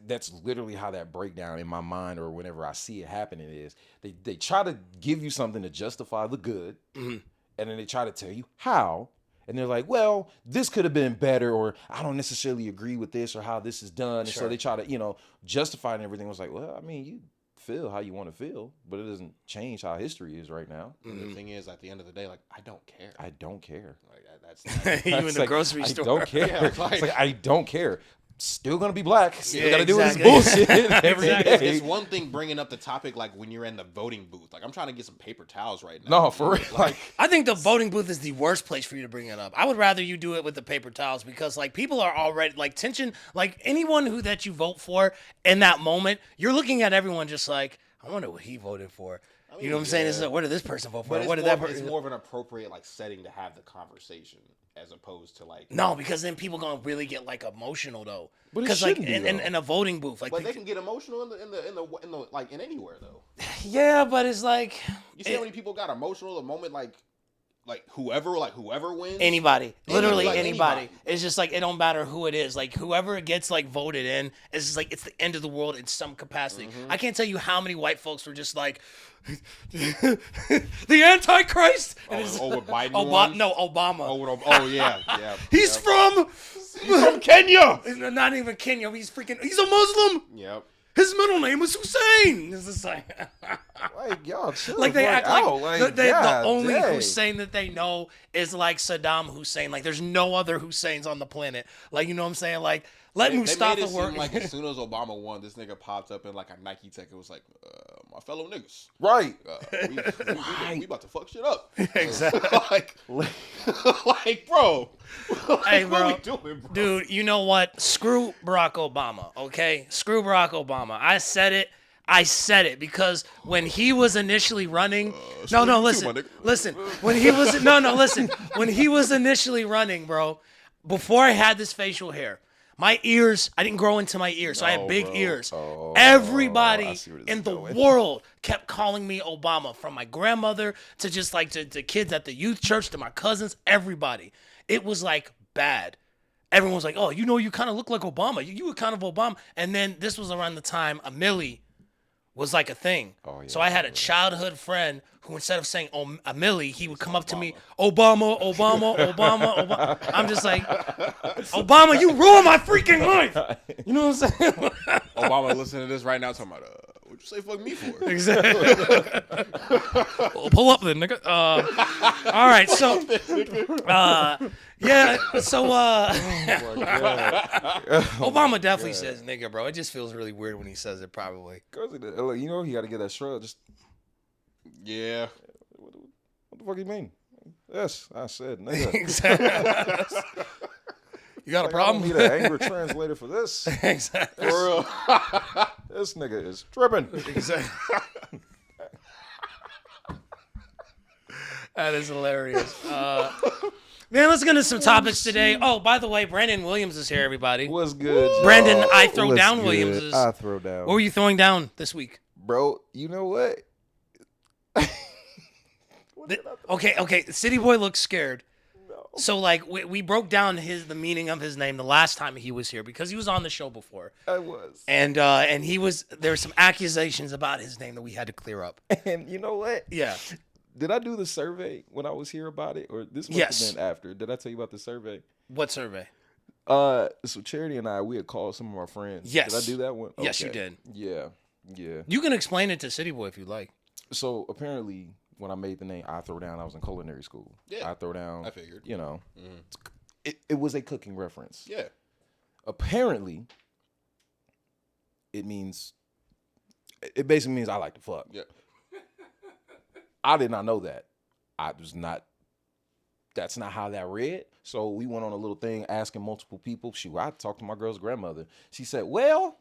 Speaker 5: literally how that breakdown in my mind or whenever I see it happening is they try to give you something to justify the good, and then they try to tell you how, and they're like, well, this could have been better, or I don't necessarily agree with this or how this is done, and so they try to justify and everything. Was like, well, I mean, you feel how you want to feel, but it doesn't change how history is right now.
Speaker 2: The thing is, at the end of the day, like I don't care.
Speaker 5: I don't care.
Speaker 2: Like that's
Speaker 3: You in the
Speaker 5: like,
Speaker 3: grocery store.
Speaker 5: I don't care.
Speaker 2: Yeah,
Speaker 5: It's
Speaker 2: like-
Speaker 5: like I don't care. Still gonna be black. Still
Speaker 3: Yeah,
Speaker 5: gotta do this
Speaker 3: exactly.
Speaker 5: bullshit every
Speaker 3: Exactly.
Speaker 5: day.
Speaker 2: It's one thing bringing up the topic like when you're in the voting booth. Like I'm trying to get some paper towels right now.
Speaker 5: No, for real. Like
Speaker 3: I think the voting booth is the worst place for you to bring it up. I would rather you do it with the paper towels because like people are already like tension, like anyone that you vote for in that moment, you're looking at everyone just like, I wonder what he voted for. You know what I'm saying? It's like, what did this person vote for?
Speaker 2: But it's,
Speaker 3: What did
Speaker 2: more,
Speaker 3: that person?
Speaker 2: it's more of an appropriate like setting to have the conversation as opposed to like
Speaker 3: No, because then people gonna really get like emotional though.
Speaker 5: But it
Speaker 3: Because like
Speaker 5: shouldn't be,
Speaker 3: in a voting booth, like
Speaker 2: But they can get emotional in the like in anywhere though.
Speaker 3: yeah, but it's like
Speaker 2: You see how many people got emotional the moment like whoever wins.
Speaker 3: anybody, literally
Speaker 2: Like,
Speaker 3: anybody. It's just like it don't matter who it is. Like whoever gets like voted in, it's just like it's the end of the world in some capacity. I can't tell you how many white folks were just like the Antichrist. And it's
Speaker 2: with Biden.
Speaker 3: Obama.
Speaker 2: Oh yeah.
Speaker 3: He's from
Speaker 2: Kenya.
Speaker 3: not even Kenya. He's a Muslim.
Speaker 2: Yep.
Speaker 3: His middle name is Hussein. It's just like,
Speaker 5: y'all chill.
Speaker 3: like they
Speaker 5: the fuck
Speaker 3: act like,
Speaker 5: out.
Speaker 3: the
Speaker 5: God
Speaker 3: only
Speaker 5: dang.
Speaker 3: Hussein that they know is like Saddam Hussein. Like there's no other Husseins on the planet. Like you know what I'm saying? Like let
Speaker 2: They made
Speaker 3: Mustafa
Speaker 2: it
Speaker 3: work.
Speaker 2: seem like as soon as Obama won, this nigga popped up in like a Nike tech. It was like, my fellow niggas.
Speaker 5: Right.
Speaker 2: We about to fuck shit up.
Speaker 3: Exactly.
Speaker 2: like, bro.
Speaker 3: Hey,
Speaker 2: What
Speaker 3: bro.
Speaker 2: we doing, bro?
Speaker 3: Dude, you know what? Screw Barack Obama, okay? Screw Barack Obama. I said it because when he was initially running, listen. When he was When he was initially running, bro, before I had this facial hair, My ears, I didn't grow into my ears, so I had big
Speaker 5: bro.
Speaker 3: ears.
Speaker 5: Oh,
Speaker 3: Everybody
Speaker 5: I see where this
Speaker 3: in
Speaker 5: is
Speaker 3: the
Speaker 5: going.
Speaker 3: world kept calling me Obama, from my grandmother to just like to kids at the youth church to my cousins, everybody. It was like bad. Everyone was like, oh, you know, you kind of look like Obama. You were kind of Obama. And then this was around the time a Millie was like a thing.
Speaker 5: Oh, yeah,
Speaker 3: so I had a childhood friend who, instead of saying a Millie, he would come up to me, Obama, Obama, Obama, Obama. I'm just like, Obama, you ruined my freaking life. You know what I'm saying?
Speaker 2: Obama listening to this right now talking about, what'd you say fuck me for?
Speaker 3: Exactly. Well, pull up then, nigga. All right, so, yeah, so, Obama definitely says nigga, bro. It just feels really weird when he says it, probably.
Speaker 5: Look, you know, he got to get that shrug. Just,
Speaker 2: Yeah.
Speaker 5: what the fuck you mean? Yes, I said nigga.
Speaker 3: Exactly. You got a
Speaker 5: Like, I
Speaker 3: problem?
Speaker 5: don't need an angry translator for this.
Speaker 3: Exactly.
Speaker 2: For real.
Speaker 5: This nigga is tripping.
Speaker 3: Exactly. That is hilarious. Man, let's get into some topics today. Oh, by the way, Brandon Williams is here, everybody.
Speaker 5: What's good, y'all?
Speaker 3: Brandon, I throw
Speaker 5: What's
Speaker 3: down
Speaker 5: good?
Speaker 3: Williams is.
Speaker 5: I throw down.
Speaker 3: What were you throwing down this week?
Speaker 5: Bro, you know what?
Speaker 3: Okay. Cityy'Boi looks scared. So like we broke down the meaning of his name the last time he was here because he was on the show before.
Speaker 5: I was.
Speaker 3: And there were some accusations about his name that we had to clear up.
Speaker 5: And you know what?
Speaker 3: Yeah.
Speaker 5: Did I do the survey when I was here about it? Or this must
Speaker 3: Yes.
Speaker 5: have been after. Did I tell you about the survey?
Speaker 3: What survey?
Speaker 5: So Charity and I, we had called some of our friends.
Speaker 3: Yes.
Speaker 5: Did I do that one?
Speaker 3: Yes, you
Speaker 5: Okay.
Speaker 3: did.
Speaker 5: Yeah.
Speaker 3: You can explain it to Cityy'Boi if you like.
Speaker 5: So apparently, when I made the name I Throw Down, I was in culinary school.
Speaker 2: Yeah.
Speaker 5: I Throw Down.
Speaker 2: I figured.
Speaker 5: You know, it was a cooking reference.
Speaker 2: Yeah.
Speaker 5: Apparently, it basically means I like to fuck.
Speaker 2: Yeah.
Speaker 5: I did not know that. That's not how that read. So we went on a little thing asking multiple people. Shoot, I talked to my girl's grandmother. She said, well,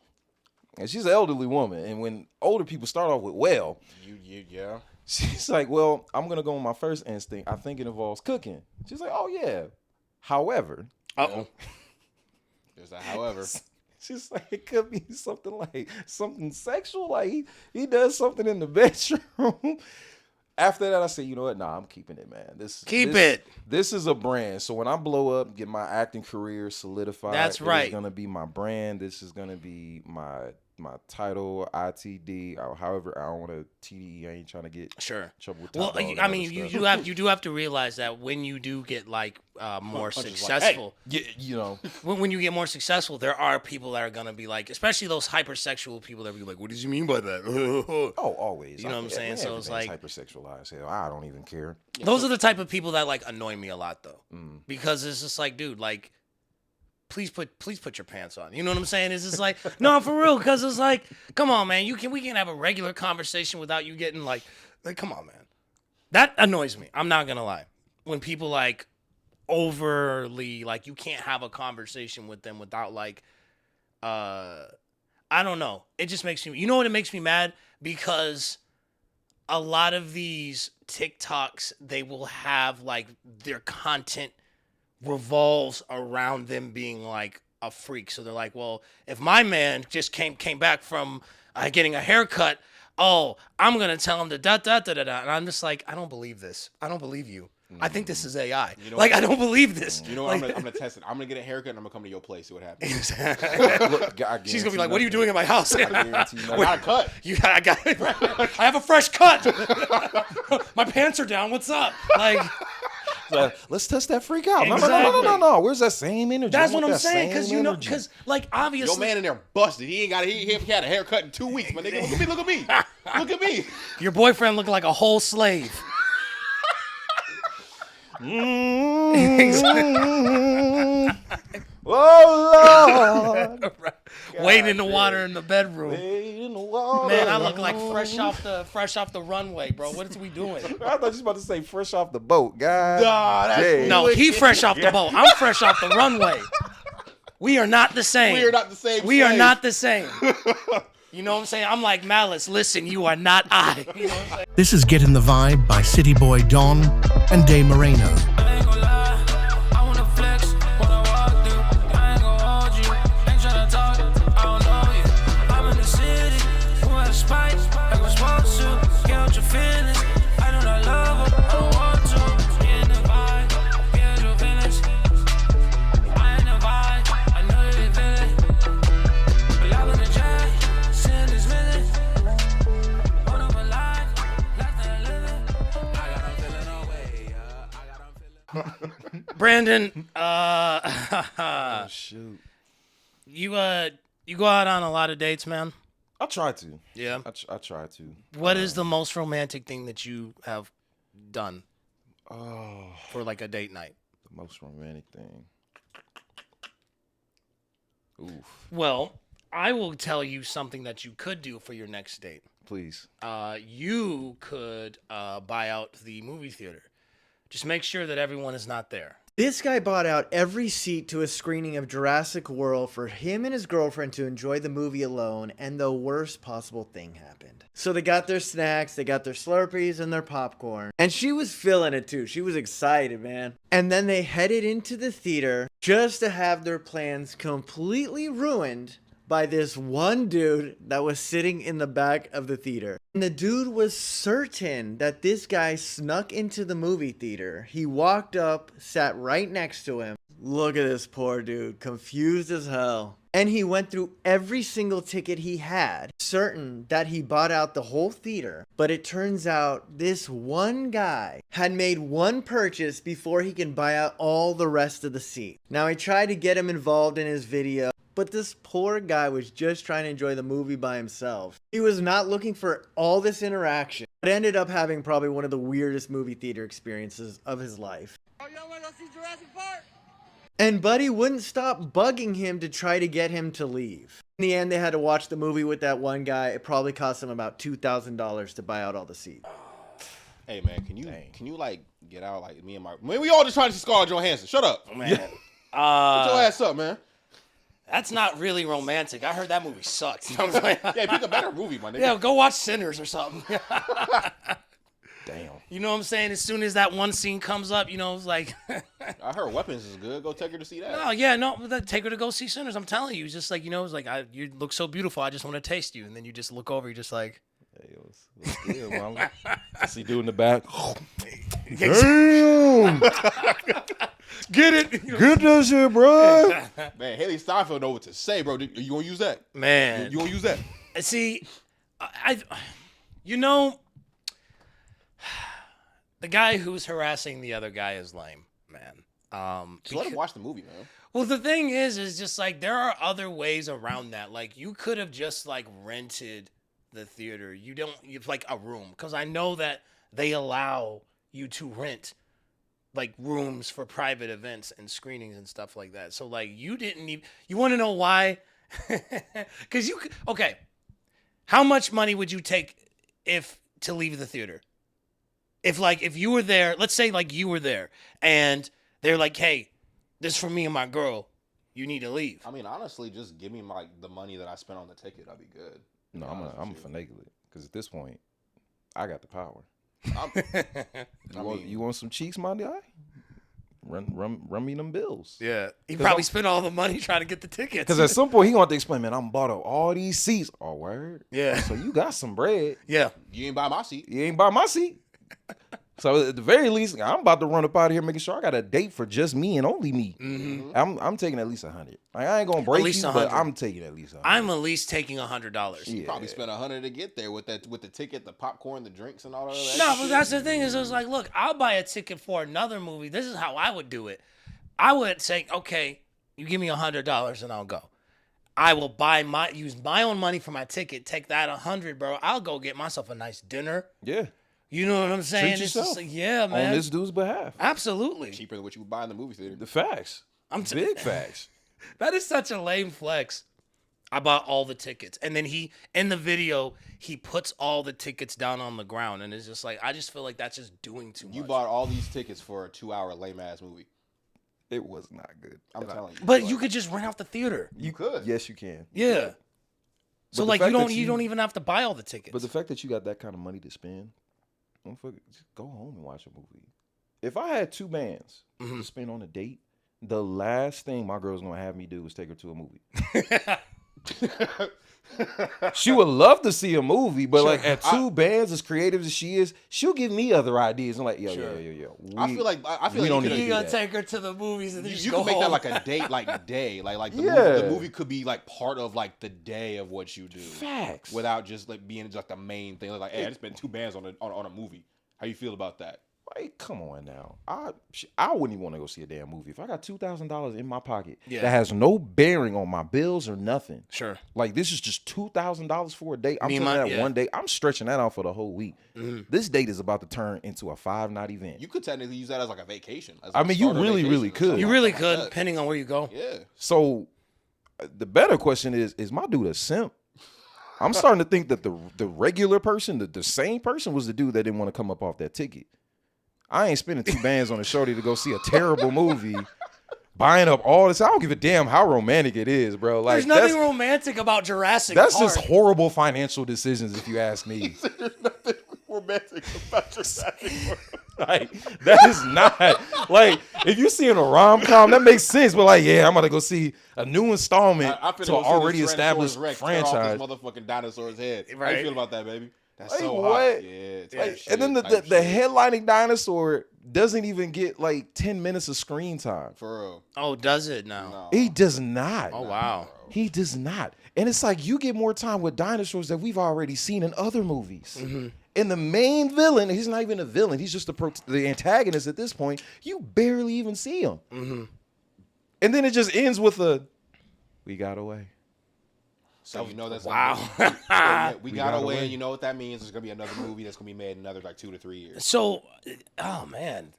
Speaker 5: and she's an elderly woman. And when older people start off with, well,
Speaker 2: Yeah.
Speaker 5: she's like, well, I'm going to go with my first instinct. I think it involves cooking. She's like, oh, yeah. However.
Speaker 3: Uh-oh.
Speaker 2: There's a however.
Speaker 5: She's like, it could be something sexual. Like he does something in the bedroom. After that, I said, you know what? Nah, I'm keeping it, man.
Speaker 3: Keep it.
Speaker 5: This is a brand. So when I blow up, get my acting career solidified,
Speaker 3: That's right.
Speaker 5: It's gonna be my brand. This is gonna be my title, ITD, or however I don't want to TDE. I ain't trying to get
Speaker 3: Sure.
Speaker 5: trouble with
Speaker 3: Well,
Speaker 5: Top Dog and
Speaker 3: I
Speaker 5: all
Speaker 3: mean,
Speaker 5: this
Speaker 3: you
Speaker 5: stuff.
Speaker 3: do have to realize that when you do get like more
Speaker 2: Punches like,
Speaker 3: successful,
Speaker 5: Yeah, you know.
Speaker 3: when you get more successful, there are people that are gonna be like, especially those hypersexual people that be like, "What does you mean by that?"
Speaker 5: Oh, always.
Speaker 3: You know what I'm saying? So it's like
Speaker 5: hypersexualized. Hell, I don't even care.
Speaker 3: Those are the type of people that like annoy me a lot though, because it's just like, dude, like, please put your pants on. You know what I'm saying? It's just like, no, for real, because it's like, come on, man, we can have a regular conversation without you getting like, come on, man. That annoys me. I'm not gonna lie. When people like overly like, you can't have a conversation with them without like, I don't know. It just makes me. You know what? It makes me mad because a lot of these TikToks, they will have like their content revolves around them being like a freak. So they're like, well, if my man just came back from getting a haircut, oh, I'm gonna tell him to da da da da da. And I'm just like, I don't believe this. I don't believe you. I think this is AI.
Speaker 2: You know
Speaker 3: like,
Speaker 2: what?
Speaker 3: I don't believe this.
Speaker 2: You know what?
Speaker 3: Like,
Speaker 2: I'm gonna test it. I'm gonna get a haircut and I'm gonna come to your place. See what happens.
Speaker 5: Look, I
Speaker 3: She's gonna be
Speaker 5: guarantee
Speaker 3: like, "What are you doing in my house?"
Speaker 5: I guarantee
Speaker 2: I got a cut.
Speaker 3: I have a fresh cut. My pants are down. What's up? Like,
Speaker 5: let's test that freak out.
Speaker 3: Exactly.
Speaker 5: No. Where's that same energy?
Speaker 3: that's
Speaker 5: I
Speaker 3: what
Speaker 5: want
Speaker 3: I'm
Speaker 5: that
Speaker 3: saying.
Speaker 5: same energy.
Speaker 3: Because like obviously,
Speaker 2: Your man in there busted. He had a haircut in 2 weeks, my nigga. Look at me. Look at me.
Speaker 3: your boyfriend looked like a whole slave.
Speaker 5: Oh Lord,
Speaker 3: Wading in the water in the bedroom.
Speaker 5: Wade in the water.
Speaker 3: Man, I look like fresh off the runway, bro. What is we doing?
Speaker 5: I thought you was about to say fresh off the boat, guys.
Speaker 2: Nah, that's
Speaker 3: No, he fresh off the boat. I'm fresh off the runway. We are not the same.
Speaker 2: We are not the same.
Speaker 3: We are
Speaker 2: slave.
Speaker 3: not the same. You know what I'm saying? I'm like Malice. Listen, you are not I. You know what I'm saying?
Speaker 1: This is Get in the Vibe by Cityy'Boi Don and Day Moreno.
Speaker 6: I ain't gonna lie, I wanna flex what I walk through. I ain't gonna hold you.
Speaker 3: Brandon,
Speaker 5: Oh shoot.
Speaker 3: you go out on a lot of dates, man.
Speaker 5: I try to.
Speaker 3: Yeah.
Speaker 5: I try to.
Speaker 3: What is the most romantic thing that you have done
Speaker 5: Oh,
Speaker 3: for like a date night?
Speaker 5: the most romantic thing. Oof.
Speaker 3: Well, I will tell you something that you could do for your next date.
Speaker 5: Please.
Speaker 3: You could buy out the movie theater. Just make sure that everyone is not there.
Speaker 6: This guy bought out every seat to a screening of Jurassic World for him and his girlfriend to enjoy the movie alone, and the worst possible thing happened. So they got their snacks, they got their Slurpees and their popcorn, and she was feeling it too. She was excited, man. And then they headed into the theater just to have their plans completely ruined by this one dude that was sitting in the back of the theater. And the dude was certain that this guy snuck into the movie theater. He walked up, sat right next to him. Look at this poor dude, confused as hell. And he went through every single ticket he had, certain that he bought out the whole theater. But it turns out this one guy had made one purchase before he can buy out all the rest of the seat. Now, I tried to get him involved in his video, but this poor guy was just trying to enjoy the movie by himself. He was not looking for all this interaction, but ended up having probably one of the weirdest movie theater experiences of his life.
Speaker 7: Oh, y'all wanna go see Jurassic Park?
Speaker 6: And Buddy wouldn't stop bugging him to try to get him to leave. In the end, they had to watch the movie with that one guy. It probably cost him about $2,000 to buy out all the seats.
Speaker 2: Hey man, can you like get out like me and my man? We all just trying to see Scarlett Johansson. Shut up,
Speaker 3: Man,
Speaker 2: Get your ass up, man.
Speaker 3: that's not really romantic. I heard that movie sucked. You know what I'm saying?
Speaker 2: Yeah, pick a better movie, my nigga.
Speaker 3: Yeah, go watch Sinners or something.
Speaker 5: Damn.
Speaker 3: You know what I'm saying? As soon as that one scene comes up, you know, it's like,
Speaker 2: I heard Weapons is good. Go take her to see that.
Speaker 3: oh yeah, no, take her to go see Sinners. I'm telling you, it's just like, you know, it's like, you look so beautiful. I just want to taste you, and then you just look over, you're just like,
Speaker 5: Hey, what's good, mama? See dude in the back.
Speaker 3: damn, get it,
Speaker 5: Get that shit, bro.
Speaker 2: Man, Haley Steinfeld know what to say, bro. You gonna use that?
Speaker 3: man.
Speaker 2: You gonna use that?
Speaker 3: See, you know, the guy who's harassing the other guy is lame, man.
Speaker 2: Just let him watch the movie, man.
Speaker 3: Well, the thing is just like there are other ways around that. Like you could have just like rented the theater. You've like a room, because I know that they allow you to rent like rooms for private events and screenings and stuff like that. So like you didn't even. You want to know why? Because okay. How much money would you take to leave the theater? If you were there, let's say like you were there and they're like, hey, this is for me and my girl, you need to leave.
Speaker 2: I mean, honestly, just give me like the money that I spent on the ticket. I'll be good.
Speaker 5: No, I'm gonna finagle it because at this point, I got the power. You want some cheeks, my guy? Run me them bills.
Speaker 3: Yeah. He probably spent all the money trying to get the tickets.
Speaker 5: Because at some point he gonna have to explain, man, I'm bought up all these seats. Oh, word.
Speaker 3: Yeah.
Speaker 5: So you got some bread.
Speaker 3: Yeah.
Speaker 2: You ain't buy my seat.
Speaker 5: You ain't buy my seat. So at the very least, I'm about to run up out of here making sure I got a date for just me and only me.
Speaker 3: Mm-hmm.
Speaker 5: I'm taking at least 100. Like, I ain't gonna break you, but I'm taking at least 100.
Speaker 3: I'm at least taking $100.
Speaker 2: You probably spent 100 to get there with the ticket, the popcorn, the drinks, and all that.
Speaker 3: No, but that's the thing is, it's like, look, I'll buy a ticket for another movie. This is how I would do it. I would say, okay, you give me $100 and I'll go. I will use my own money for my ticket. Take that 100, bro. I'll go get myself a nice dinner.
Speaker 5: Yeah.
Speaker 3: You know what I'm saying?
Speaker 5: Treat yourself.
Speaker 3: Just like, yeah, man.
Speaker 5: On this dude's behalf.
Speaker 3: Absolutely.
Speaker 2: Cheaper than what you would buy in the movie theater.
Speaker 5: The facts. Big facts.
Speaker 3: That is such a lame flex. I bought all the tickets. And then in the video, he puts all the tickets down on the ground. And it's just like, I just feel like that's just doing too much.
Speaker 2: You bought all these tickets for a 2-hour lame-ass movie.
Speaker 5: It was not good.
Speaker 2: I'm telling you.
Speaker 3: But you could just rent out the theater.
Speaker 2: You could.
Speaker 5: Yes, you can.
Speaker 3: Yeah. So
Speaker 5: the
Speaker 3: like
Speaker 5: fact that
Speaker 3: you don't even have to buy all the tickets.
Speaker 5: But the fact that you got that kind of money to spend, just go home and watch a movie. If I had 2 bands to spend on a date, the last thing my girl's gonna have me do is take her to a movie. She would love to see a movie, but like at 2 bands as creative as she is, she'll give me other ideas. I'm like, yo.
Speaker 2: I feel like
Speaker 5: we don't need to
Speaker 3: You're
Speaker 5: do
Speaker 3: gonna
Speaker 5: that.
Speaker 3: take her to the movies and then
Speaker 2: you
Speaker 3: just
Speaker 2: can
Speaker 3: go
Speaker 2: make
Speaker 3: home.
Speaker 2: that like a date, like day, like the, the movie could be like part of like the day of what you do.
Speaker 5: Facts.
Speaker 2: Without just like being just like the main thing. Like, hey, I just spent 2 bands on a movie. How you feel about that?
Speaker 5: Like, come on now. I wouldn't even want to go see a damn movie if I got $2,000 in my pocket
Speaker 3: Yeah.
Speaker 5: that has no bearing on my bills or nothing.
Speaker 3: Sure.
Speaker 5: Like, this is just $2,000 for a date. I'm
Speaker 3: Me and
Speaker 5: telling
Speaker 3: my-
Speaker 5: that
Speaker 3: yeah.
Speaker 5: one day. I'm stretching that out for the whole week. This date is about to turn into a 5-night event.
Speaker 2: You could technically use that as like a vacation. As
Speaker 5: I
Speaker 2: like
Speaker 5: mean, you
Speaker 2: starter
Speaker 5: really,
Speaker 2: vacation
Speaker 5: really
Speaker 2: or
Speaker 5: could.
Speaker 2: something
Speaker 3: You
Speaker 2: like
Speaker 3: really
Speaker 2: that.
Speaker 3: could, depending on where you go.
Speaker 2: Yeah.
Speaker 5: So the better question is my dude a simp? I'm starting to think that the regular person, the same person, was the dude that didn't want to come up off that ticket. I ain't spending 2 bands on a shorty to go see a terrible movie, buying up all this. I don't give a damn how romantic it is, bro. Like,
Speaker 3: There's nothing romantic about Jurassic
Speaker 5: that's
Speaker 3: Park.
Speaker 5: just horrible financial decisions, if you ask me.
Speaker 2: Romantic about Jurassic World.
Speaker 5: Like, that is not like, if you're seeing a rom-com, that makes sense. But like, yeah, I'm gonna go see a new installment
Speaker 2: I finna
Speaker 5: to
Speaker 2: go
Speaker 5: an
Speaker 2: see
Speaker 5: already
Speaker 2: this
Speaker 5: established
Speaker 2: Tyrannosaurus Rex tear off
Speaker 5: franchise.
Speaker 2: this motherfucking dinosaur's head. How
Speaker 3: Right.
Speaker 2: you feel about that, baby? That's
Speaker 5: Like,
Speaker 2: so
Speaker 5: what?
Speaker 2: hot. Yeah. Type shit,
Speaker 5: And then the
Speaker 2: type shit.
Speaker 5: headlining dinosaur doesn't even get like 10 minutes of screen time.
Speaker 2: For real.
Speaker 3: Oh, does it now?
Speaker 2: No.
Speaker 5: He does not.
Speaker 3: Oh, wow.
Speaker 5: He does not. And it's like you get more time with dinosaurs that we've already seen in other movies. And the main villain, he's not even a villain. He's just the antagonist at this point. You barely even see him. And then it just ends with we got away.
Speaker 2: So you know that's
Speaker 3: Wow.
Speaker 2: we
Speaker 5: got
Speaker 2: got away,
Speaker 5: away.
Speaker 2: and you know what that means? There's gonna be another movie that's gonna be made in another like 2 to 3 years.
Speaker 3: So, oh man,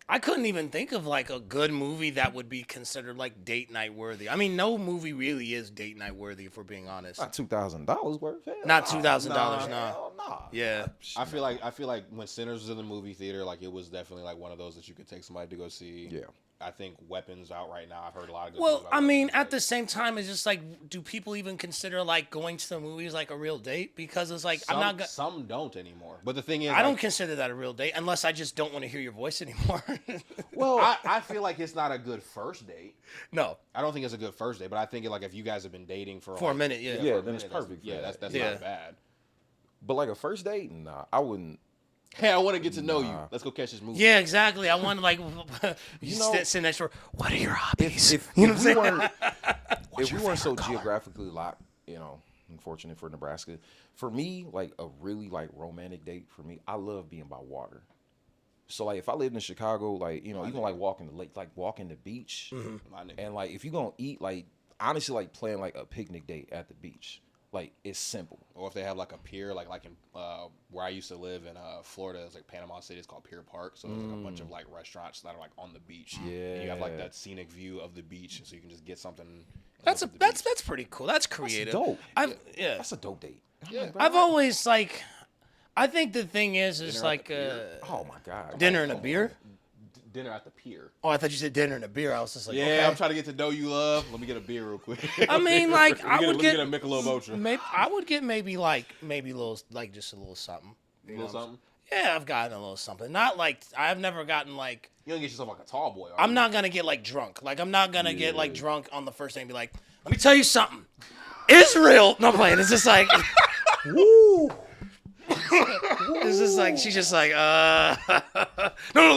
Speaker 3: I couldn't even think of like a good movie that would be considered like date night worthy. I mean, no movie really is date night worthy, if we're being honest.
Speaker 5: Not $2,000 worth. Hell
Speaker 3: Not
Speaker 5: nah.
Speaker 3: $2,000, no.
Speaker 5: Hell nah.
Speaker 3: Yeah.
Speaker 2: I feel like when Sinners was in the movie theater, like it was definitely like one of those that you could take somebody to go see.
Speaker 5: Yeah.
Speaker 2: I think Weapons out right now. I've heard a lot of good
Speaker 3: Well,
Speaker 2: things about
Speaker 3: I mean,
Speaker 2: Weapons,
Speaker 3: at the same time, it's just like, do people even consider like going to the movies like a real date? Because it's like
Speaker 2: some,
Speaker 3: I'm not gonna.
Speaker 2: some don't anymore. But the thing is,
Speaker 3: I don't
Speaker 2: like,
Speaker 3: consider that a real date unless I just don't want to hear your voice anymore.
Speaker 5: Well,
Speaker 2: I feel like it's not a good first date.
Speaker 3: No.
Speaker 2: I don't think it's a good first date, but I think like if you guys have been dating for
Speaker 3: For a
Speaker 2: like,
Speaker 3: minute, yeah.
Speaker 2: for
Speaker 5: Yeah,
Speaker 2: a
Speaker 5: then it's
Speaker 2: minute, that's-
Speaker 5: perfect for
Speaker 2: Yeah,
Speaker 5: that.
Speaker 2: that's
Speaker 3: Yeah.
Speaker 2: not bad.
Speaker 5: but like a first date, nah, I wouldn't.
Speaker 2: Hey, I want to get to know you.
Speaker 5: Nah.
Speaker 2: Let's go catch this movie.
Speaker 3: Yeah, exactly. I want to like you
Speaker 5: know,
Speaker 3: sit next to her. What are your hobbies?
Speaker 5: If
Speaker 3: you know
Speaker 5: we
Speaker 3: what I'm saying?
Speaker 5: weren't, if
Speaker 3: your
Speaker 5: we weren't so
Speaker 3: favorite color?
Speaker 5: geographically locked, unfortunate for Nebraska. For me, like a really like romantic date for me, I love being by water. So like if I lived in Chicago, like you can like walk in the lake, like walk in the beach,
Speaker 3: Mm-hmm.
Speaker 2: My nigga.
Speaker 5: and like if you're gonna eat, like honestly, like playing like a picnic date at the beach, like it's simple.
Speaker 2: Or if they have like a pier, like in where I used to live in Florida, it's like Panama City. It's called Pier Park. So there's like a bunch of like restaurants that are like on the beach. And you have like
Speaker 5: Yeah.
Speaker 2: that scenic view of the beach, so you can just get something. and
Speaker 3: That's
Speaker 2: look at the
Speaker 3: that's
Speaker 2: beach.
Speaker 3: that's pretty cool. That's creative.
Speaker 5: dope.
Speaker 3: Yeah.
Speaker 5: That's a dope date.
Speaker 2: Yeah.
Speaker 3: I've always like. I think the thing is
Speaker 2: Dinner at
Speaker 3: like
Speaker 2: the pier.
Speaker 5: Oh my god.
Speaker 3: dinner and a beer.
Speaker 2: Dinner at the pier.
Speaker 3: Oh, I thought you said dinner and a beer. I was just like,
Speaker 2: Yeah,
Speaker 3: okay.
Speaker 2: I'm trying to get to know you, love. Let me get a beer real quick.
Speaker 3: I mean, like, I would
Speaker 2: let me
Speaker 3: get
Speaker 2: get a Michelob Ultra.
Speaker 3: Maybe I would get maybe little like just a little something. You know
Speaker 2: little
Speaker 3: what I'm
Speaker 2: something.
Speaker 3: saying? Yeah, I've gotten a little something. Not like I've never gotten like.
Speaker 2: You don't get yourself like a tall boy.
Speaker 3: I'm not gonna get like drunk. Like I'm not gonna get like drunk on the first day and be like, let me tell you something. Israel. No I'm playing. It's just like.
Speaker 5: Woo.
Speaker 3: It's just like she's just like no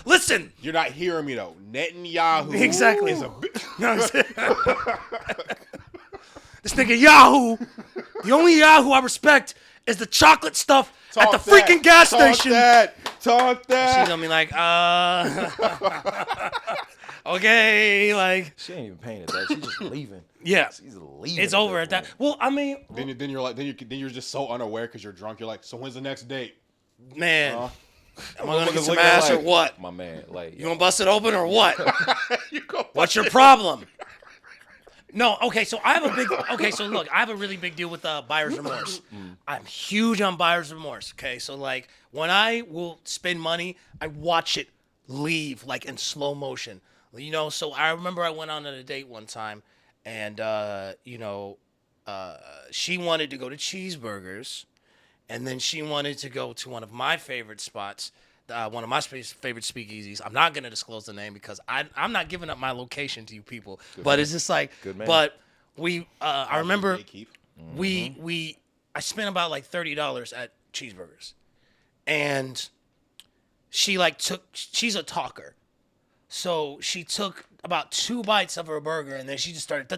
Speaker 3: listen
Speaker 2: You're not hearing me though. Netanyahu.
Speaker 3: exactly. No, I'm saying- this nigga Yahoo, the only Yahoo I respect is the chocolate stuff at the freaking gas station.
Speaker 2: Talk that.
Speaker 3: She's gonna be like okay, like
Speaker 5: She ain't even paying attention. She's just leaving.
Speaker 3: yeah,
Speaker 5: She's leaving.
Speaker 3: it's over at that.
Speaker 5: point.
Speaker 3: Well, I mean,
Speaker 2: Then you're just so unaware because you're drunk. You're like, so when's the next date?
Speaker 3: man, am I gonna get
Speaker 5: Motherfuckers
Speaker 3: some
Speaker 5: looking
Speaker 3: ass or
Speaker 5: like,
Speaker 3: what?
Speaker 5: My man, like
Speaker 3: You gonna bust it open or what?
Speaker 2: You go.
Speaker 3: What's your problem? No, okay, so I have a big so look, I have a really big deal with buyer's remorse. I'm huge on buyer's remorse, okay? So like when I will spend money, I watch it leave like in slow motion. You know, so I remember I went on a date one time and she wanted to go to Cheeseburgers and then she wanted to go to one of my favorite spots. One of my favorite speakeasies. I'm not gonna disclose the name because I'm not giving up my location to you people. But it's just like,
Speaker 5: Good man.
Speaker 3: but we, I remember
Speaker 2: Keep.
Speaker 3: I spent about like $30 at Cheeseburgers, and she like she's a talker, so she took about 2 bites of her burger and then she just started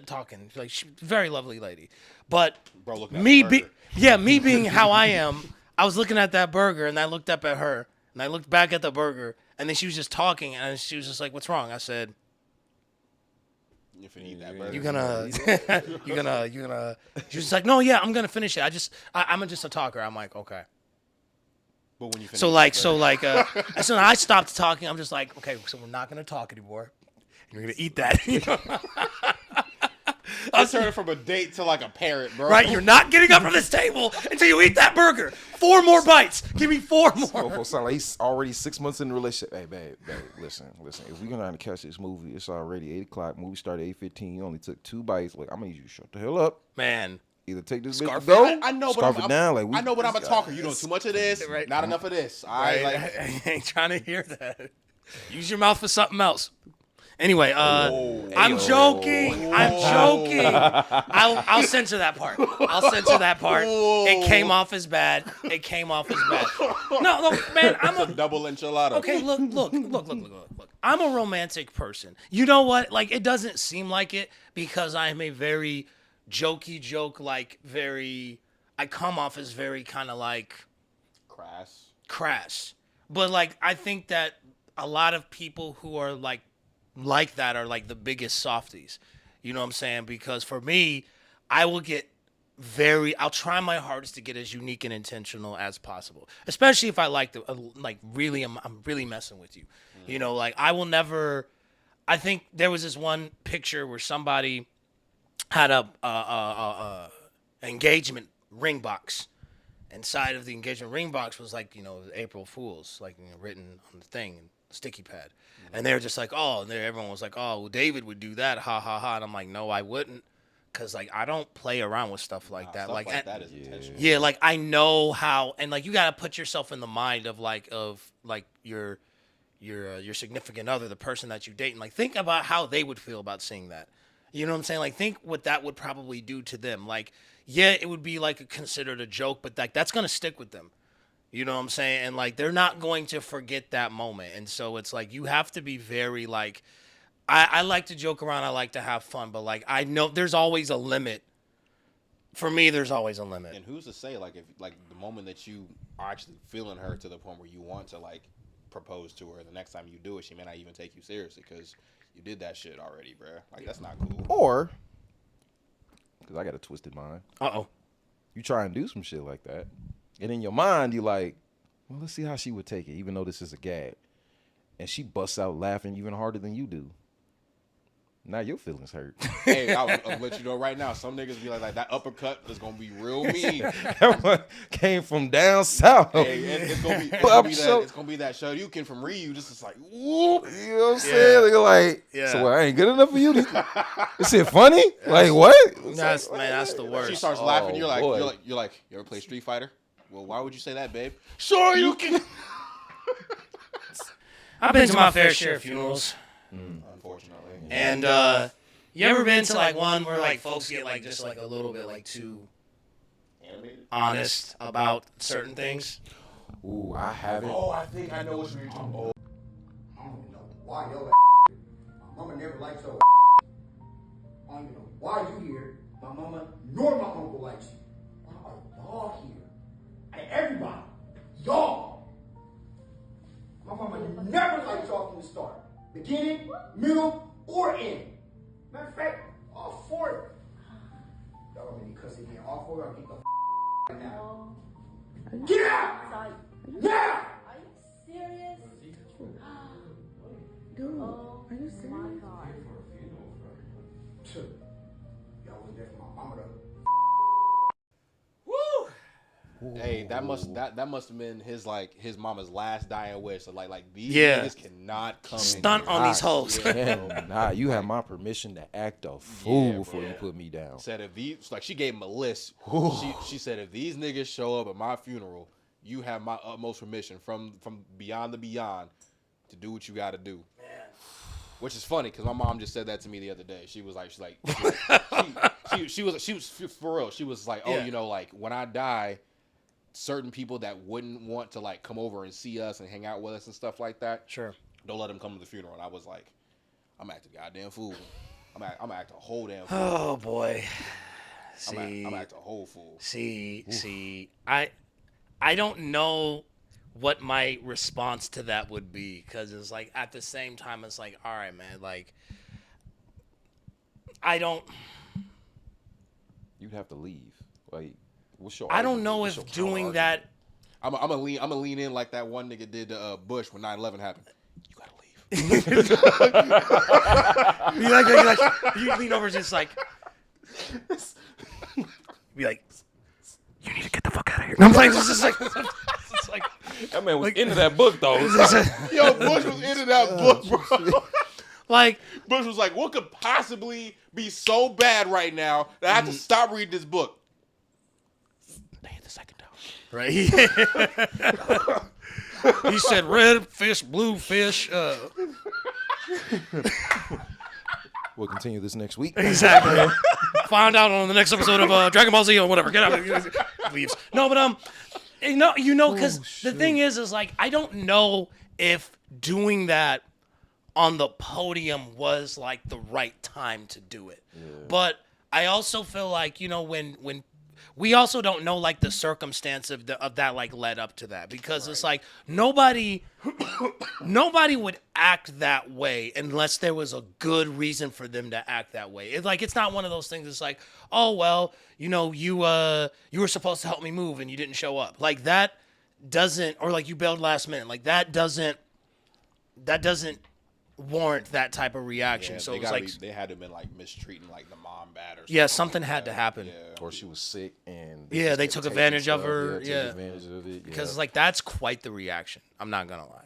Speaker 3: talking. Like very lovely lady, but
Speaker 2: Bro, looking at
Speaker 3: me
Speaker 2: the burger.
Speaker 3: me being how I am. I was looking at that burger, and I looked up at her, and I looked back at the burger, and then she was just talking, and she was just like, "What's wrong?" I said,
Speaker 2: You finna eat that burger.
Speaker 3: "You gonna, you gonna." She was just like, "No, yeah, I'm gonna finish it. I'm just a talker." I'm like, "Okay."
Speaker 2: But when you finish
Speaker 3: So as soon as I stopped talking, I'm just like, "Okay, so we're not gonna talk anymore. You're gonna eat that."
Speaker 2: I turned from a date to like a parent, bro.
Speaker 3: Right? You're not getting up from this table until you eat that burger. 4 more bites. Give me 4 more.
Speaker 5: Motherfucker sound like he's already 6 months in the relationship. Hey, babe, listen. If we're gonna catch this movie, it's already 8 o'clock. Movie started 8:15. You only took 2 bites. Like, I'm gonna need you to shut the hell up.
Speaker 3: Man.
Speaker 5: Either take this
Speaker 3: Scarf
Speaker 5: bitch to go,
Speaker 2: I know, but
Speaker 5: scarf it down. Like,
Speaker 2: I know, but I'm a talker. You doing too much of this,
Speaker 3: Right.
Speaker 2: not enough of this. All right, like,
Speaker 3: I ain't trying to hear that. Use your mouth for something else. Anyway, I'm joking. I'm joking. I'll censor that part. It came off as bad. No, man, I'm a
Speaker 2: double enchilada.
Speaker 3: Okay, look. I'm a romantic person. You know what? Like, it doesn't seem like it because I'm a very jokey joke, like I come off as very kind of like crass. But like, I think that a lot of people who are like that are like the biggest softies. You know what I'm saying? Because for me, I'll try my hardest to get as unique and intentional as possible. Especially if I I'm really messing with you. You know, like I think there was this one picture where somebody had a engagement ring box. Inside of the engagement ring box was like, April Fool's, like, written on the thing and sticky pad. And they were just like, oh, and everyone was like, oh, well, David would do that, ha ha ha. And I'm like, no, I wouldn't, because like I don't play around with stuff like that.
Speaker 2: Stuff like that is intentional.
Speaker 3: Yeah, like I know how, and like you gotta put yourself in the mind of your significant other, the person that you date, and like think about how they would feel about seeing that. You know what I'm saying? Like think what that would probably do to them. Like, yeah, it would be like considered a joke, but like that's gonna stick with them. You know what I'm saying? And like they're not going to forget that moment. And so it's like you have to be very like I like to joke around, I like to have fun, but like I know there's always a limit. For me, there's always a limit.
Speaker 2: And who's to say like if like the moment that you are actually feeling her to the point where you want to like propose to her, the next time you do it, she may not even take you seriously because you did that shit already, bro. Like that's not cool.
Speaker 5: Or, because I got a twisted mind.
Speaker 3: Uh-oh.
Speaker 5: You try and do some shit like that, and in your mind you like, well, let's see how she would take it, even though this is a gag, and she busts out laughing even harder than you do. Now your feelings hurt.
Speaker 2: Hey, I'll let you know right now. Some niggas be like that uppercut is gonna be real mean.
Speaker 5: That one came from down south.
Speaker 2: Hey, it's gonna be that Shoryuken from Ryu. Just like, whoop.
Speaker 5: You know what I'm saying? They're like,
Speaker 3: Yeah.
Speaker 5: so what, I ain't good enough for you? Is it funny? Like what?
Speaker 3: That's the worst.
Speaker 2: She starts laughing. You're like,
Speaker 5: boy.
Speaker 2: you ever play Street Fighter? Well, why would you say that, babe? Shoryuken.
Speaker 3: I've been to my fair share of funerals.
Speaker 2: Unfortunately.
Speaker 3: And you ever been to like one where like folks get like just like a little bit like too honest about certain things?
Speaker 5: Ooh, I haven't.
Speaker 2: Oh, I think I know what you're talking about.
Speaker 7: I don't even know why your my mama never liked your I don't even know why you here. My mama nor my uncle likes you. Why are y'all here? And everybody, y'all. My mama never liked y'all from the start. Beginning, middle, or end. Matter of fact, all 4 of them. Y'all gonna make me cuss again. All 4 of them, get the right now. Get out! Now!
Speaker 8: Are you serious? Dude, are you serious? My God.
Speaker 7: Y'all was there for my mama though.
Speaker 2: Hey, that must have been his mama's last dying wish. So like these
Speaker 3: Yeah.
Speaker 2: niggas cannot come
Speaker 3: Stunt
Speaker 2: in
Speaker 3: on
Speaker 2: here.
Speaker 3: these hoes.
Speaker 5: Hell nah, you have my permission to act a fool before you put me down.
Speaker 2: Said if these she gave him a list. She said if these niggas show up at my funeral, you have my utmost permission from beyond the beyond to do what you got to do. Which is funny because my mom just said that to me the other day. She was like she was for real. She was like, oh,
Speaker 3: Yeah.
Speaker 2: like when I die, certain people that wouldn't want to like come over and see us and hang out with us and stuff like that.
Speaker 3: Sure.
Speaker 2: Don't let them come to the funeral. And I was like, I'm acting a goddamn fool. I'm acting a whole damn fool.
Speaker 3: Oh boy.
Speaker 2: I'm acting a whole fool.
Speaker 3: See, I I don't know what my response to that would be, because it's like at the same time it's like, all right, man, like I don't.
Speaker 5: You'd have to leave. Like, what's your?
Speaker 3: I don't
Speaker 5: argument?
Speaker 3: know
Speaker 5: What's
Speaker 3: if
Speaker 5: your
Speaker 3: doing
Speaker 5: counter-argument?
Speaker 3: that.
Speaker 2: I'm gonna lean in like that one nigga did to Bush when 9/11 happened. You gotta leave.
Speaker 3: You lean over, just like, be like, you need to get the fuck out of here. No, I'm playing. It's just like, it's like,
Speaker 5: That man was into that book though.
Speaker 2: Yo, Bush was into that book, bro.
Speaker 3: like,
Speaker 2: Bush was like, what could possibly be so bad right now that I have to stop reading this book? They hit the second dose.
Speaker 3: right? He said, red fish, blue fish.
Speaker 5: We'll continue this next week.
Speaker 3: Exactly. Find out on the next episode of Dragon Ball Z or whatever. Get out. Leaves. No, but because the thing is like I don't know if doing that on the podium was like the right time to do it. Yeah. But I also feel like when we also don't know like the circumstance of that like led up to that, because it's like nobody would act that way unless there was a good reason for them to act that way. It's not one of those things. It's like, oh well, you were supposed to help me move and you didn't show up. Like that doesn't, or like you bailed last minute. Like that doesn't warrant that type of reaction.
Speaker 2: Yeah,
Speaker 3: So it's like
Speaker 2: they had to have been like mistreating like the mom bad or something.
Speaker 3: yeah, something had to happen.
Speaker 2: Yeah.
Speaker 5: Or she was sick and
Speaker 3: Yeah, they
Speaker 5: just
Speaker 3: took
Speaker 5: kept
Speaker 3: advantage
Speaker 5: taking
Speaker 3: of her.
Speaker 5: stuff.
Speaker 3: Yeah.
Speaker 5: Took advantage of it.
Speaker 3: Because
Speaker 5: Yeah.
Speaker 3: like that's quite the reaction. I'm not gonna lie.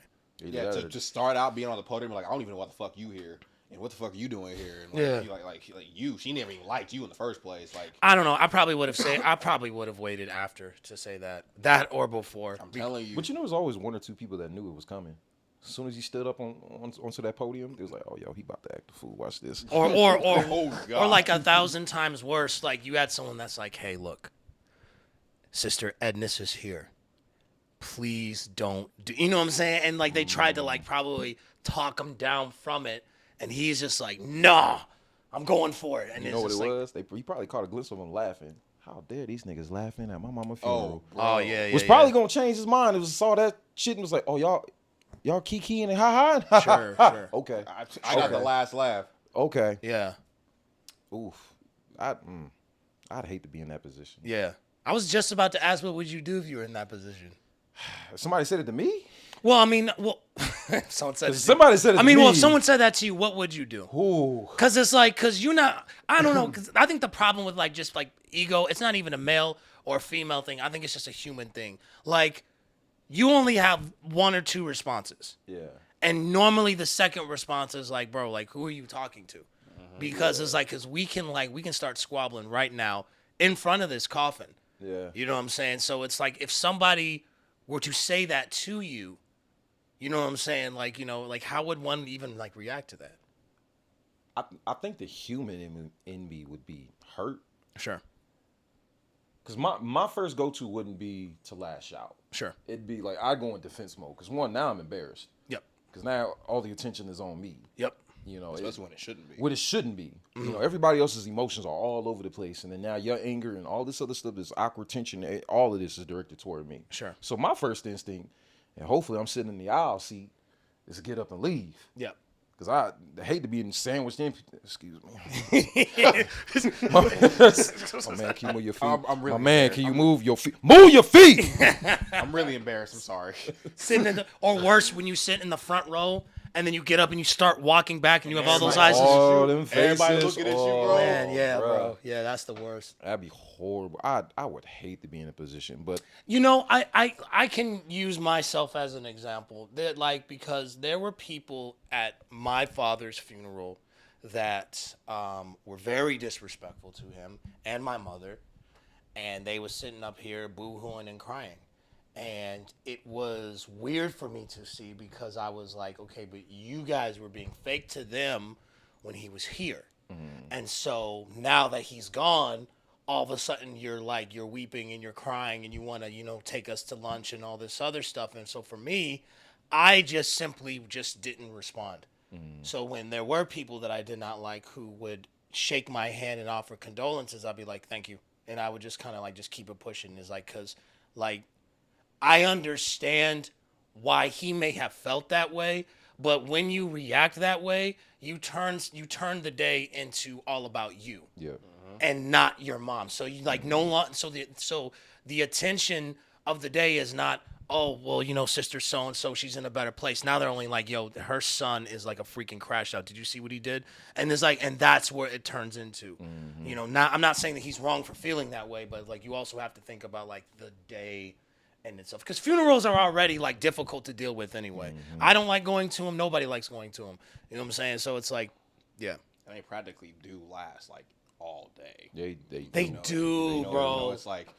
Speaker 2: Yeah, to start out being on the podium, like I don't even know what the fuck you here, and what the fuck are you doing here, and she never even liked you in the first place. Like
Speaker 3: I don't know. I probably would have waited after to say that or before.
Speaker 2: I'm telling you,
Speaker 5: But there's always one or two people that knew it was coming. As soon as he stood up onto that podium, they was like, "Oh, yo, he about to act a fool. Watch this."
Speaker 3: Or
Speaker 2: oh god,
Speaker 3: or like 1,000 times worse. Like you had someone that's like, "Hey, look, Sister Ednis is here. Please don't do." You know what I'm saying? And like they tried to like probably talk him down from it, and he's just like, "Nah, I'm going for it." And
Speaker 5: You
Speaker 3: it's
Speaker 5: know what
Speaker 3: just
Speaker 5: it
Speaker 3: like,
Speaker 5: was? He probably caught a glimpse of him laughing. How dare these niggas laughing at my mama funeral?
Speaker 3: oh yeah,
Speaker 5: was probably gonna change his mind. It was saw that shit and was like, "Oh y'all kikiing and ha ha."
Speaker 3: Sure.
Speaker 5: Okay.
Speaker 2: I got the last laugh.
Speaker 5: Okay.
Speaker 3: Yeah.
Speaker 5: Oof. I'd hate to be in that position.
Speaker 3: Yeah. I was just about to ask, what would you do if you were in that position?
Speaker 5: If somebody said it to me?
Speaker 3: Well, I mean, if someone said it to
Speaker 5: Somebody said it to me.
Speaker 3: well, if someone said that to you, what would you do?
Speaker 5: Ooh.
Speaker 3: Because it's like, you're not, I don't know, because I think the problem with like just like ego, it's not even a male or a female thing. I think it's just a human thing. Like, you only have one or two responses.
Speaker 5: Yeah.
Speaker 3: And normally the second response is like, bro, like, who are you talking to? Because it's like, because we can start squabbling right now in front of this coffin.
Speaker 5: Yeah.
Speaker 3: You know what I'm saying? So it's like, if somebody were to say that to you, you know what I'm saying? Like, like how would one even like react to that?
Speaker 5: I think the human in me would be hurt.
Speaker 3: Sure.
Speaker 5: Because my first go-to wouldn't be to lash out.
Speaker 3: Sure.
Speaker 5: It'd be like, I go in defense mode. Because now I'm embarrassed.
Speaker 3: Yep.
Speaker 5: Because now all the attention is on me.
Speaker 3: Yep.
Speaker 2: Especially when it shouldn't be.
Speaker 5: When it shouldn't be. Everybody else's emotions are all over the place. And then now your anger and all this other stuff, this awkward tension, all of this is directed toward me.
Speaker 3: Sure.
Speaker 5: So my first instinct, and hopefully I'm sitting in the aisle seat, is to get up and leave.
Speaker 3: Yep.
Speaker 5: Because I hate to be sandwiched in. Excuse me. Oh man, can you move your feet?
Speaker 2: I'm really
Speaker 5: My man, can you move your feet? Move your feet!
Speaker 2: I'm really embarrassed. I'm sorry.
Speaker 3: Sitting or worse, when you sit in the front row and then you get up and you start walking back and you have all those eyes.
Speaker 5: All them faces.
Speaker 2: Everybody looking at you, bro.
Speaker 3: Man, yeah, bro. Yeah, that's the worst.
Speaker 5: That'd be horrible. I would hate to be in a position, but
Speaker 3: I can use myself as an example. That because there were people at my father's funeral that were very disrespectful to him and my mother, and they were sitting up here boo-hooing and crying. And it was weird for me to see, because I was like, okay, but you guys were being fake to them when he was here. And so now that he's gone, all of a sudden you're weeping and you're crying and you want to, take us to lunch and all this other stuff. And so for me, I just simply didn't respond. So when there were people that I did not like who would shake my hand and offer condolences, I'd be like, thank you. And I would just kind of just keep it pushing. Is like, because I understand why he may have felt that way, but when you react that way, you turn the day into all about you.
Speaker 5: Yeah.
Speaker 3: And not your mom. So you like no longer. So the attention of the day is not, oh well, sister so and so, she's in a better place. Now they're only like, yo, her son is like a freaking crash out. Did you see what he did? And there's like, and that's where it turns into. I'm not saying that he's wrong for feeling that way, but like you also have to think about like the day and itself, because funerals are already like difficult to deal with anyway. I don't like going to them. Nobody likes going to them. You know what I'm saying? So it's like, yeah,
Speaker 2: And they practically do last like all day.
Speaker 3: they do, bro.
Speaker 2: It's like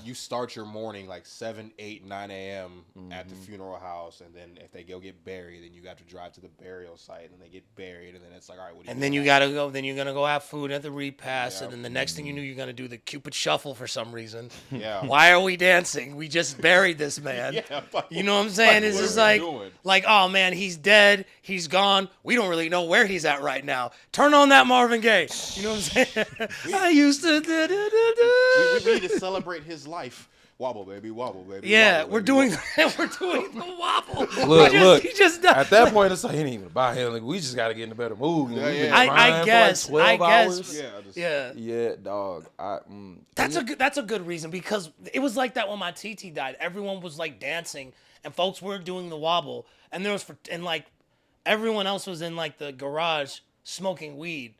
Speaker 2: you start your morning like 7, 8, 9 a.m. at the funeral house, and then if they go get buried, then you got to drive to the burial site, and they get buried, and then it's like, all right, what do you
Speaker 3: And then you gotta go. Then you're gonna go have food at the repast, and then the next thing you know, you're gonna do the Cupid shuffle for some reason.
Speaker 2: Yeah.
Speaker 3: Why are we dancing? We just buried this man.
Speaker 2: Yeah, but
Speaker 3: You know what I'm saying? It's
Speaker 2: what
Speaker 3: just
Speaker 2: are we doing?
Speaker 3: like, oh man, he's dead. He's gone. We don't really know where he's at right now. Turn on that Marvin Gaye. You know what I'm saying? I used to.
Speaker 2: we need to celebrate his life. Wobble, baby, wobble, baby.
Speaker 3: Yeah,
Speaker 2: wobble,
Speaker 3: we're
Speaker 2: baby,
Speaker 3: doing
Speaker 2: wobble.
Speaker 3: we're doing the wobble.
Speaker 5: Look,
Speaker 3: He just does.
Speaker 5: At that point, it's like, it ain't even about him. Like, we just got to get in a better mood.
Speaker 2: Yeah, yeah.
Speaker 3: I guess.
Speaker 5: For like 12 hours.
Speaker 2: Yeah, just,
Speaker 3: Yeah.
Speaker 5: Yeah, dog.
Speaker 3: That's a good reason, because it was like that when my TT died. Everyone was like dancing and folks were doing the wobble, and like everyone else was in like the garage smoking weed,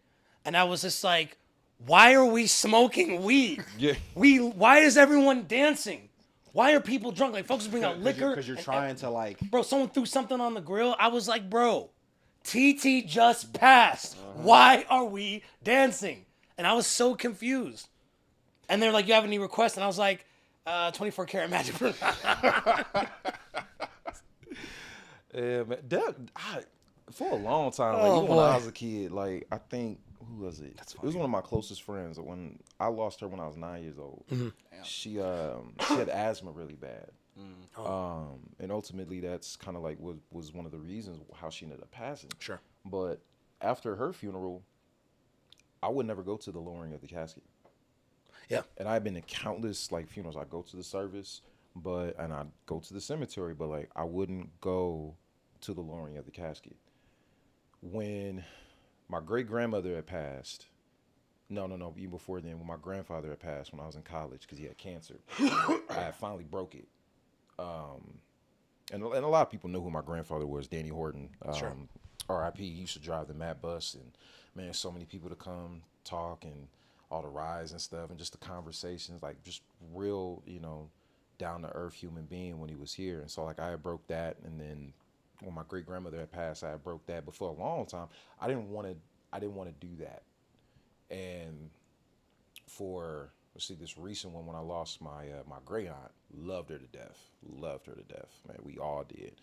Speaker 3: and I was just like, why are we smoking weed?
Speaker 5: Yeah.
Speaker 3: Why is everyone dancing? Why are people drunk? Like folks bring out liquor
Speaker 2: because you're trying to like.
Speaker 3: Bro, someone threw something on the grill. I was like, bro, TT just passed. Why are we dancing? And I was so confused. And they're like, you have any requests? And I was like, 24 karat magic.
Speaker 5: Yeah, man. For a long time, like, even when I was a kid, like, I think, who was it? It was one of my closest friends. When I lost her when I was 9 years old. She had asthma really bad. And ultimately, that's kind of like was one of the reasons how she ended up passing.
Speaker 3: Sure.
Speaker 5: But after her funeral, I would never go to the lowering of the casket.
Speaker 3: Yeah.
Speaker 5: And I've been to countless like funerals. I go to the service, and I go to the cemetery, but like I wouldn't go to the lowering of the casket. When my great grandmother had passed, no, even before then, when my grandfather had passed when I was in college because he had cancer, I had finally broke it. And a lot of people know who my grandfather was, Danny Horton.
Speaker 3: Sure.
Speaker 5: R.I.P. He used to drive the Matt bus, and man, so many people to come talk and all the rides and stuff, and just the conversations, like just real, down to earth human being when he was here. And so like I had broke that, and then when my great grandmother had passed, I had broke that. But for a long time, I didn't want to do that. And for this recent one, when I lost my great aunt, loved her to death, man. We all did.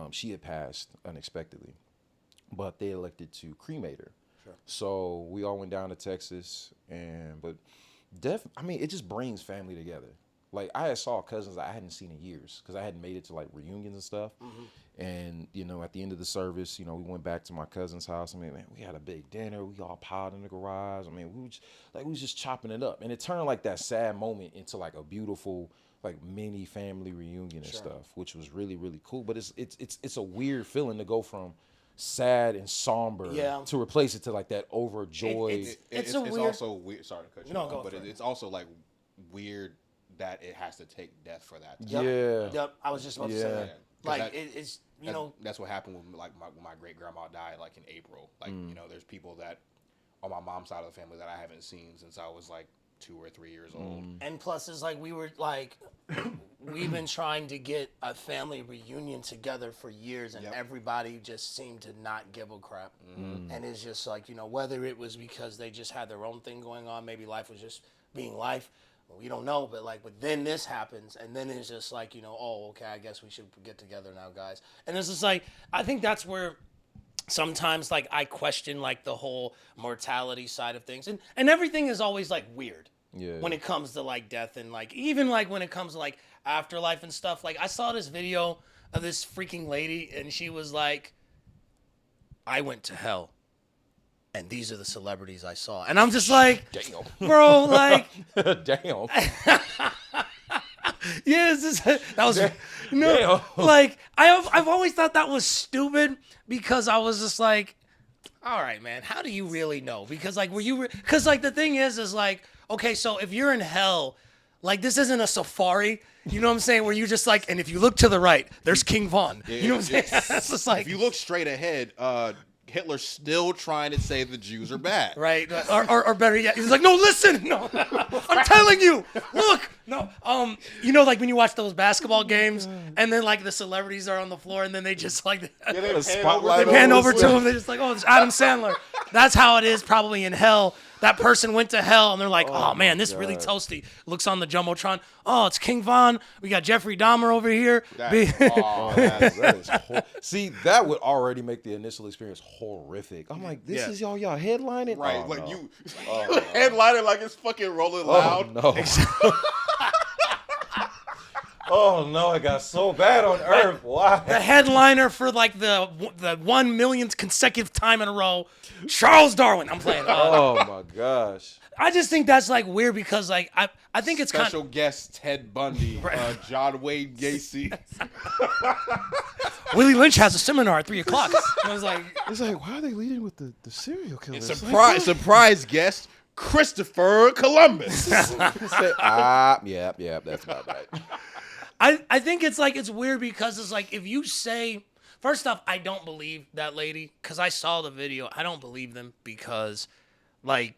Speaker 5: She had passed unexpectedly, but they elected to cremate her. Sure. So we all went down to Texas, but death, I mean, it just brings family together. Like I had saw cousins I hadn't seen in years because I hadn't made it to like reunions and stuff. And at the end of the service, we went back to my cousin's house. I mean, man, we had a big dinner. We all piled in the garage. I mean, we was just chopping it up, and it turned like that sad moment into like a beautiful like mini family reunion and stuff, which was really, really cool. But it's a weird feeling to go from sad and somber to replace it to like that overjoyed.
Speaker 3: It's
Speaker 2: also weird. Sorry to cut you off, but
Speaker 3: it.
Speaker 2: it's also like weird that it has to take death for that.
Speaker 3: Yep. I was just about to say that. Like it's
Speaker 2: that's what happened with like when my great grandma died like in April. Like there's people that on my mom's side of the family that I haven't seen since I was like 2 or 3 years old.
Speaker 3: And plus, it's like we've been trying to get a family reunion together for years, and everybody just seemed to not give a crap. And it's just like, whether it was because they just had their own thing going on, maybe life was just being life. We don't know, but then this happens, and then it's just like, oh, okay, I guess we should get together now, guys. And it's just like, I think that's where sometimes like I question like the whole mortality side of things, and everything is always like weird when it comes to like death, and like even like when it comes to like afterlife and stuff. Like I saw this video of this freaking lady, and she was like, I went to hell, and these are the celebrities I saw. And I'm just like,
Speaker 5: damn,
Speaker 3: bro, like,
Speaker 5: damn.
Speaker 3: Yeah, that was no. Like I've always thought that was stupid because I was just like, all right, man, how do you really know? Because like because like the thing is like, okay, so if you're in hell, like this isn't a safari. You know what I'm saying? Where you just like, and if you look to the right, there's King Von. You know what I'm saying? It's just like
Speaker 2: if you look straight ahead, Hitler's still trying to say the Jews are bad.
Speaker 3: right, or better yet, he's like, no, listen, no, I'm telling you, look, no, you know, like when you watch those basketball games, and then like the celebrities are on the floor, and then they just like
Speaker 2: They
Speaker 3: pan over to him. They're just like, oh, it's Adam Sandler. That's how it is probably in hell. That person went to hell, and they're like, oh man, this is really toasty. Looks on the Jumbotron. Oh, it's King Von. We got Jeffrey Dahmer over here.
Speaker 5: That is see, that would already make the initial experience horrific. I'm like, this is y'all headlining?
Speaker 2: Right,
Speaker 5: Oh,
Speaker 2: like
Speaker 5: no.
Speaker 2: you headlining like it's fucking Rolling Loud.
Speaker 5: Oh, no. Oh no, it got so bad on Earth. Why?
Speaker 3: The headliner for like the 1 millionth consecutive time in a row, Charles Darwin. I'm playing.
Speaker 5: Oh my gosh.
Speaker 3: I just think that's like weird because like I think it's kind
Speaker 2: Special guest Ted Bundy, John Wayne Gacy.
Speaker 3: Willie Lynch has a seminar at 3:00. I was like,
Speaker 5: It's like, why are they leading with the serial killer?
Speaker 2: Surprise guest Christopher Columbus.
Speaker 5: Yeah, that's about right.
Speaker 3: I think it's like it's weird because it's like if you say first off, I don't believe that lady because I saw the video. I don't believe them because like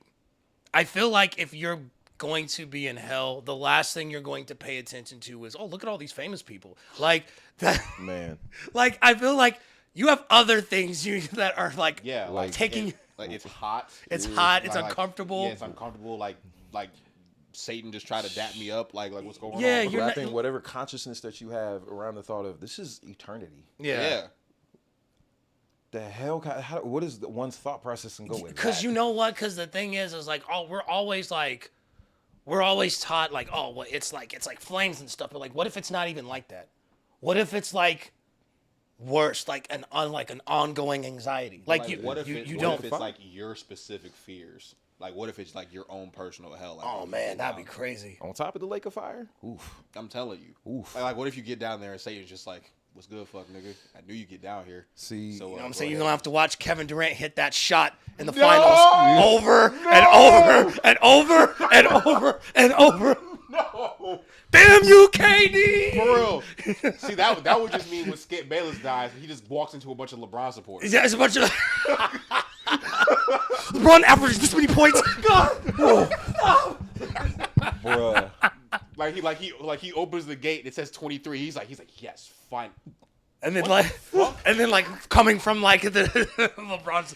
Speaker 3: I feel like if you're going to be in hell, the last thing you're going to pay attention to is, oh, look at all these famous people. Like that
Speaker 5: Man.
Speaker 3: Like I feel like you have other things that are like
Speaker 2: like
Speaker 3: taking
Speaker 2: like it's hot.
Speaker 3: it's hot, it's
Speaker 2: Like,
Speaker 3: uncomfortable.
Speaker 2: Yeah, it's uncomfortable. Like Satan just tried to dap me up. Like what's going on?
Speaker 3: Yeah, you're
Speaker 5: Wrapping whatever consciousness that you have around the thought of this is eternity.
Speaker 2: Yeah.
Speaker 5: The hell? What is one's thought process and go with?
Speaker 3: Because you know what? Because the thing is like, oh, we're always taught like, oh, well, it's like flames and stuff. But like, what if it's not even like that? What if it's like worse, like an ongoing anxiety? Like you,
Speaker 2: what if
Speaker 3: you
Speaker 2: what
Speaker 3: don't.
Speaker 2: if it's like your specific fears? Like what if it's like your own personal hell? Like,
Speaker 3: Oh man, that'd be crazy.
Speaker 5: On top of the lake of fire? Oof.
Speaker 2: I'm telling you.
Speaker 5: Oof.
Speaker 2: Like what if you get down there and Satan's just like, "What's good, fuck nigga? I knew you'd get down here."
Speaker 5: See,
Speaker 2: So,
Speaker 3: You know what I'm
Speaker 2: go
Speaker 3: saying? You're
Speaker 2: ahead.
Speaker 3: gonna have to watch Kevin Durant hit that shot in the finals over and over and over and over and over.
Speaker 2: No.
Speaker 3: Damn you, KD!
Speaker 2: For real. See, that would just mean when Skip Bayless dies, he just walks into a bunch of LeBron supporters.
Speaker 3: Yeah, it's a bunch of LeBron averages this many points. God.
Speaker 5: bruh.
Speaker 2: Like he opens the gate and it says 23. He's like, yes, fine.
Speaker 3: And then like coming from like the LeBron's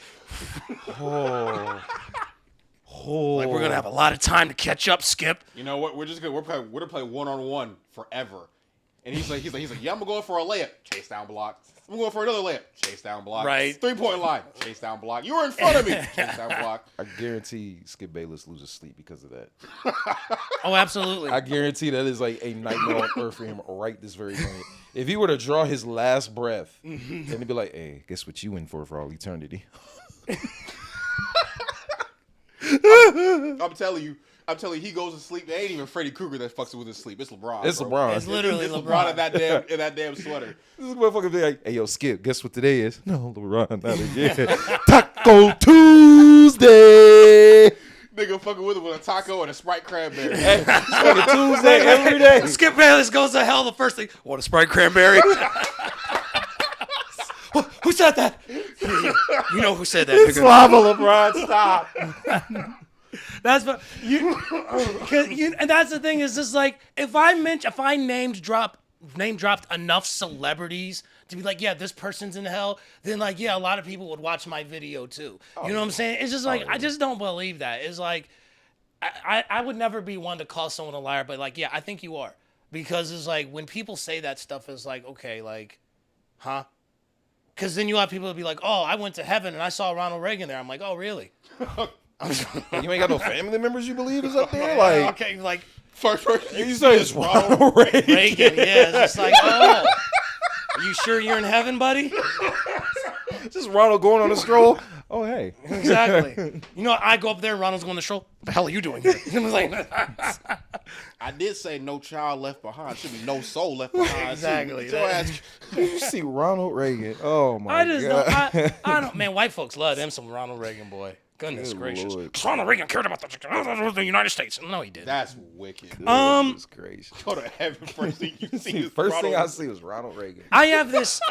Speaker 3: like we're gonna have a lot of time to catch up, Skip.
Speaker 2: You know what? We're gonna play 1-on-1 forever. And he's like, yeah, I'm gonna go for a layup, chase down block. I'm going for another layup, chase down block.
Speaker 3: Right.
Speaker 2: 3-point line, chase down block. You were in front of me, chase down block.
Speaker 5: I guarantee Skip Bayless loses sleep because of that.
Speaker 3: Oh, absolutely.
Speaker 5: I guarantee that is like a nightmare on earth for him right this very minute. If he were to draw his last breath, then he'd be like, hey, guess what you in for all eternity?
Speaker 2: I'm telling you, he goes to sleep. It ain't even Freddy Krueger that fucks with his sleep. It's LeBron.
Speaker 5: It's
Speaker 2: bro.
Speaker 5: LeBron.
Speaker 3: It's literally
Speaker 2: It's
Speaker 3: LeBron.
Speaker 2: in that damn sweater.
Speaker 5: This motherfucker be like, hey, yo, Skip, guess what today is? No, LeBron, not again. Taco Tuesday.
Speaker 2: Nigga fucking with him with a taco and a Sprite cranberry.
Speaker 5: It's fucking Tuesday every day.
Speaker 3: Skip Bayless goes to hell. The first thing, what a Sprite cranberry. Who said that? You know who said that?
Speaker 5: It's lava, LeBron, stop.
Speaker 3: That's what and that's the thing is just like if I name dropped enough celebrities to be like, yeah, this person's in hell, then like, yeah, a lot of people would watch my video too. You know what I'm saying? It's just like I just don't believe that. It's like I would never be one to call someone a liar, but like, yeah, I think you are. Because it's like when people say that stuff, it's like, okay, like, huh? Because then you have people that be like, oh, I went to heaven and I saw Ronald Reagan there. I'm like, oh, really?
Speaker 5: You ain't got no family members you believe is up there? Like,
Speaker 3: okay, like
Speaker 2: First person
Speaker 5: you say it's Ronald Reagan.
Speaker 3: Reagan, yeah. It's just like, oh, are you sure you're in heaven, buddy?
Speaker 5: Just Ronald going on a stroll. Oh, hey.
Speaker 3: Exactly. You know, I go up there and Ronald's going to stroll. What the hell are you doing here? I'm like,
Speaker 2: I did say no child left behind. Should be no soul left behind.
Speaker 3: Exactly.
Speaker 2: Your ass-
Speaker 5: You see Ronald Reagan. Oh my
Speaker 3: I just
Speaker 5: god.
Speaker 3: don't. I don't. Man, white folks love them some Ronald Reagan, boy. Goodness
Speaker 5: Good
Speaker 3: gracious.
Speaker 5: Lord.
Speaker 3: 'Cause Ronald Reagan cared about the United States. No, he didn't.
Speaker 2: That's wicked.
Speaker 5: Goodness gracious.
Speaker 2: Go to heaven. First thing you see is
Speaker 5: First thing I
Speaker 2: Ronald-
Speaker 5: see was Ronald Reagan.
Speaker 3: I have this.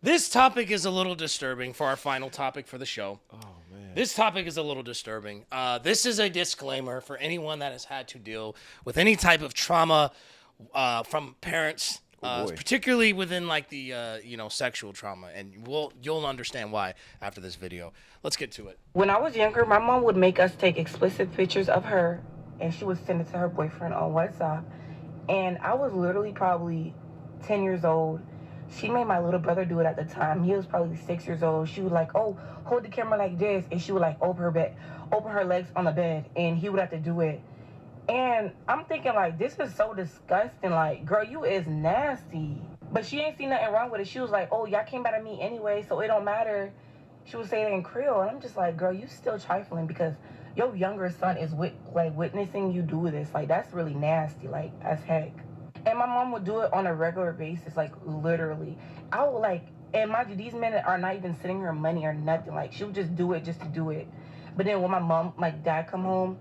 Speaker 3: This topic is a little disturbing for our final topic for the show.
Speaker 5: Oh man.
Speaker 3: This topic is a little disturbing. This is a disclaimer for anyone that has had to deal with any type of trauma from parents,
Speaker 5: boy.
Speaker 3: particularly within like the sexual trauma, and you'll understand why after this video. Let's get to it.
Speaker 9: When I was younger, my mom would make us take explicit pictures of her, and she would send it to her boyfriend on WhatsApp. And I was literally probably 10 years old. She made my little brother do it at the time. He was probably 6 years old. She would like, oh, hold the camera like this, and she would like open her legs on the bed, and he would have to do it. And I'm thinking like, this is so disgusting. Like, girl, you is nasty. But she ain't seen nothing wrong with it. She was like, oh, y'all came out of me anyway, so it don't matter. She would say it in Creole, and I'm just like, girl, you still trifling because your younger son is witnessing you do this. Like, that's really nasty, like, as heck. And my mom would do it on a regular basis, like, literally. I would, like, and mind you, these men are not even sending her money or nothing. Like, she would just do it just to do it. But then when my dad come home,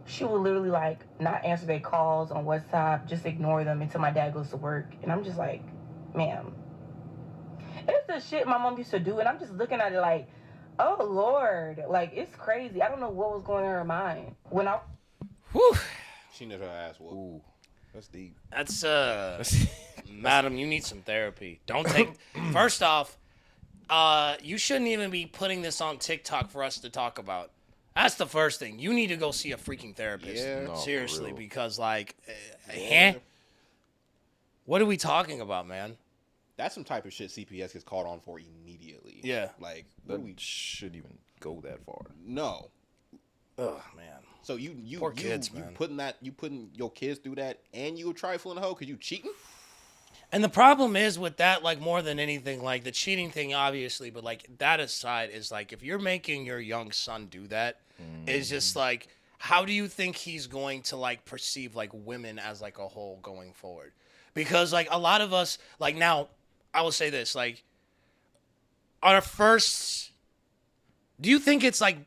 Speaker 9: she would literally, like, not answer their calls on WhatsApp, just ignore them until my dad goes to work. And I'm just like, ma'am. It's the shit my mom used to do, and I'm just looking at it like, oh, Lord. Like, it's crazy. I don't know what was going on in her mind. When I...
Speaker 3: Whew.
Speaker 2: She knows her ass whoop.
Speaker 5: Ooh, that's deep.
Speaker 3: That's madam, you need some therapy. Don't take. First off, you shouldn't even be putting this on TikTok for us to talk about. That's the first thing. You need to go see a freaking therapist.
Speaker 2: Yeah.
Speaker 5: No, for
Speaker 3: Seriously,
Speaker 5: real.
Speaker 3: because like,
Speaker 2: Yeah.
Speaker 3: what are we talking about, man?
Speaker 2: That's some type of shit CPS gets called on for immediately.
Speaker 3: Yeah.
Speaker 2: Like, what
Speaker 5: That
Speaker 2: do we?
Speaker 5: shouldn't even go that far.
Speaker 2: No.
Speaker 3: Oh man.
Speaker 2: So you
Speaker 3: Poor kids,
Speaker 2: you
Speaker 3: man.
Speaker 2: putting your kids through that, and you a trifling hoe because you cheating.
Speaker 3: And the problem is with that, like more than anything, like the cheating thing, obviously, but like that aside, is like if you're making your young son do that, it's just like, how do you think he's going to like perceive like women as like a whole going forward? Because like a lot of us, like now, I will say this, like our first, do you think it's like,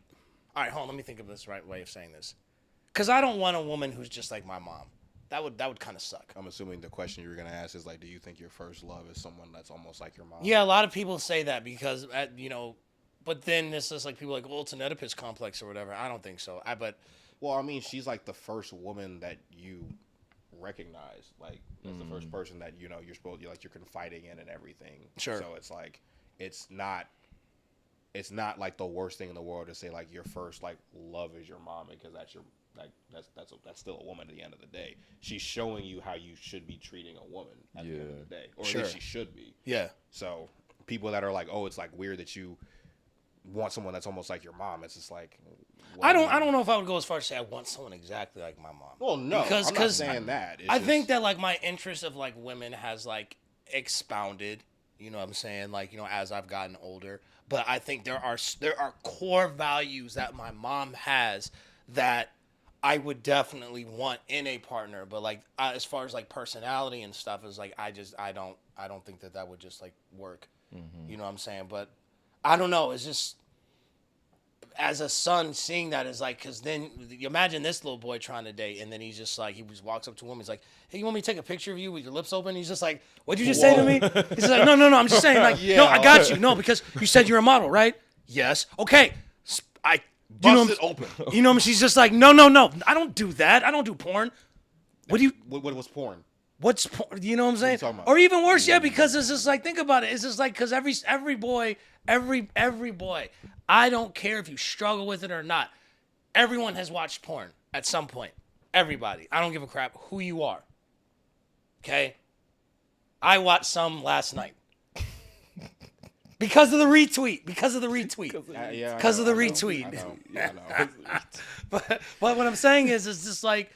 Speaker 3: all right, hold on, let me think of this right way of saying this. Because I don't want a woman who's just like my mom. That would kind of suck.
Speaker 2: I'm assuming the question you were gonna ask is like, do you think your first love is someone that's almost like your mom?
Speaker 3: Yeah, a lot of people say that because, but then this is like people like, well, it's an Oedipus complex or whatever. I don't think so.
Speaker 2: Well, I mean, she's like the first woman that you recognize. Like, that's the first person that you're supposed to, like, you're confiding in and everything.
Speaker 3: Sure.
Speaker 2: So it's like, it's not like the worst thing in the world to say like your first like love is your mom, because that's your like that's still a woman at the end of the day. She's showing you how you should be treating a woman at the end of the day, or
Speaker 3: Sure.
Speaker 2: at least she should be.
Speaker 3: Yeah.
Speaker 2: So people that are like, oh, it's like weird that you want someone that's almost like your mom. It's just like,
Speaker 3: I don't know if I would go as far as say I want someone exactly like my mom.
Speaker 2: Well, no, I'm not saying that. It's
Speaker 3: I
Speaker 2: just,
Speaker 3: think that like my interest of like women has like expounded. You know what I'm saying? Like, as I've gotten older. But I think there are core values that my mom has that I would definitely want in a partner. But like as far as like personality and stuff is like I don't think that would just like work. You know what I'm saying? But I don't know. It's just as a son seeing that is like, because then you imagine this little boy trying to date, and then he's just like, he just walks up to a woman, he's like, hey, you want me to take a picture of you with your lips open? He's just like, what'd you just say to me? He's just like, no, I'm just saying, like, no, I got you. No, because you said you're a model, right? Yes. Okay.
Speaker 2: bust it open.
Speaker 3: You know, she's just like, no, I don't do that. I don't do porn. What do you?
Speaker 2: What was porn?
Speaker 3: What's porn? You know what I'm saying?
Speaker 2: talking about?
Speaker 3: Or even worse, yeah, because it's just like, think about it. It's just like, because every boy, I don't care if you struggle with it or not. Everyone has watched porn at some point. Everybody. I don't give a crap who you are. Okay? I watched some last night. Because of the retweet. Because of the retweet.
Speaker 2: I know.
Speaker 3: But what I'm saying is just like,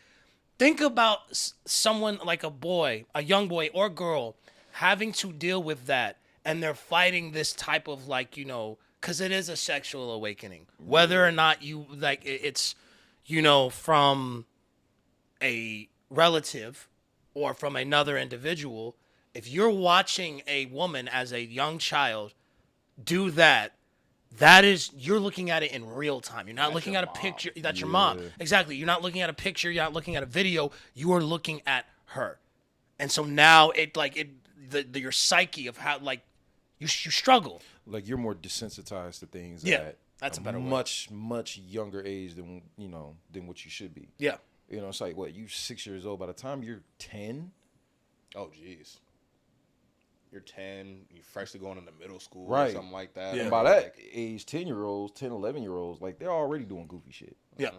Speaker 3: think about someone like a young boy or girl having to deal with that, and they're fighting this type of like, because it is a sexual awakening. Whether or not you, like, it's, from a relative or from another individual, if you're watching a woman as a young child do that, that is, you're looking at it in real time. You're not looking at a picture. That's your mom. Exactly. You're not looking at a picture. You're not looking at a video. You are looking at her. And so now your psyche of how, like, you struggle.
Speaker 5: Like, you're more desensitized to things
Speaker 3: that's a better word.
Speaker 5: much younger age than what you should be.
Speaker 3: Yeah.
Speaker 5: It's like, what, you 6 years old. By the time you're 10,
Speaker 2: Oh, jeez. You're 10, you're freshly going into middle school
Speaker 5: Right.
Speaker 2: or something like that.
Speaker 5: and by that age, 10-year-olds, 10, 11-year-olds, like, they're already doing goofy shit.
Speaker 3: Yeah.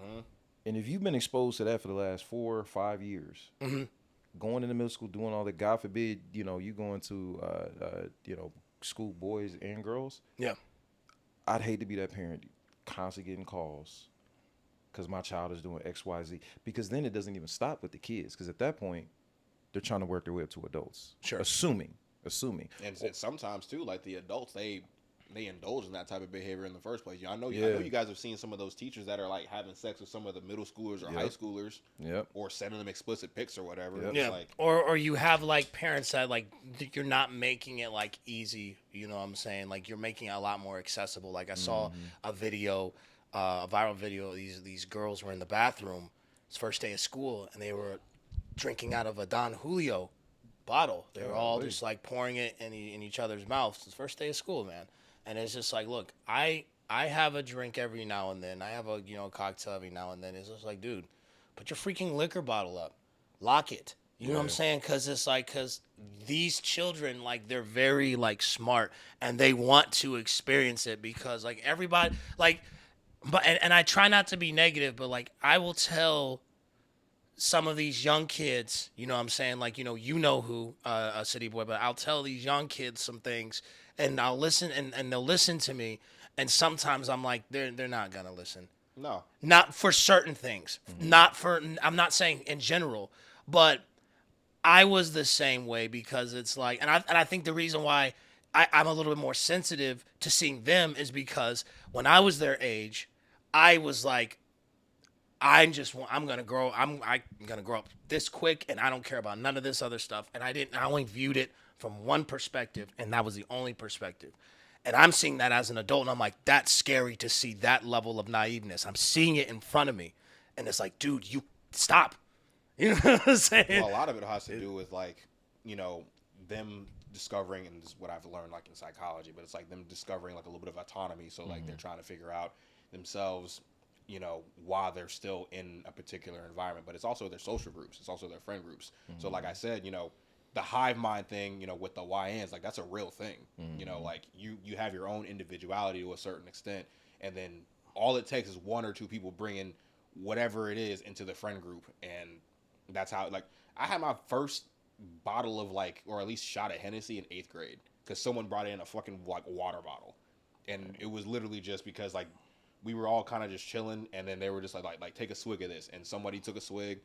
Speaker 5: And if you've been exposed to that for the last 4 or 5 years, going into middle school, doing all that, God forbid, you going to, school, boys and girls.
Speaker 3: Yeah.
Speaker 5: I'd hate to be that parent constantly getting calls because my child is doing X, Y, Z. Because then it doesn't even stop with the kids. Because at that point, they're trying to work their way up to adults.
Speaker 3: Sure.
Speaker 5: Assuming.
Speaker 2: And sometimes too, like the adults, they indulge in that type of behavior in the first place. I know you guys have seen some of those teachers that are like having sex with some of the middle schoolers or high schoolers, or sending them explicit pics or whatever.
Speaker 3: Yeah.
Speaker 2: Like,
Speaker 3: or you have like parents that like you're not making it like easy. You know what I'm saying? Like you're making it a lot more accessible. Like I saw a video, a viral video. These girls were in the bathroom. It's first day of school, and they were drinking out of a Don Julio bottle. They were all just like pouring it in each other's mouths. It's the first day of school, man. And it's just like, look, I have a drink every now and then. I have a cocktail every now and then. It's just like, dude, put your freaking liquor bottle up, lock it. You know what I'm saying? Because it's like, because these children, like, they're very like smart and they want to experience it because like everybody like, but and I try not to be negative, but like I will tell some of these young kids, you know what I'm saying? Like, who, Cityy'Boi, but I'll tell these young kids some things and I'll listen and they'll listen to me. And sometimes I'm like, they're not going to listen.
Speaker 2: no.
Speaker 3: Not for certain things. I'm not saying in general, but I was the same way because it's like, and I think the reason why I'm a little bit more sensitive to seeing them is because when I was their age, I was like, I'm gonna grow up this quick, and I don't care about none of this other stuff. And I only viewed it from one perspective, and that was the only perspective. And I'm seeing that as an adult, and I'm like, that's scary to see that level of naiveness. I'm seeing it in front of me, and it's like, dude, you stop. You know what I'm saying?
Speaker 2: Well, a lot of it has to do with like, them discovering, and this is what I've learned like in psychology, but it's like them discovering like a little bit of autonomy. So like they're trying to figure out themselves, while they're still in a particular environment, but it's also their social groups. It's also their friend groups. So like I said, the hive mind thing, with the YNs, like that's a real thing. Like you have your own individuality to a certain extent, and then all it takes is one or two people bringing whatever it is into the friend group, and that's how, like, I had my first bottle of like, or at least shot of Hennessy in 8th grade because someone brought in a fucking like water bottle, and it was literally just because like we were all kind of just chilling, and then they were just like take a swig of this, and somebody took a swig,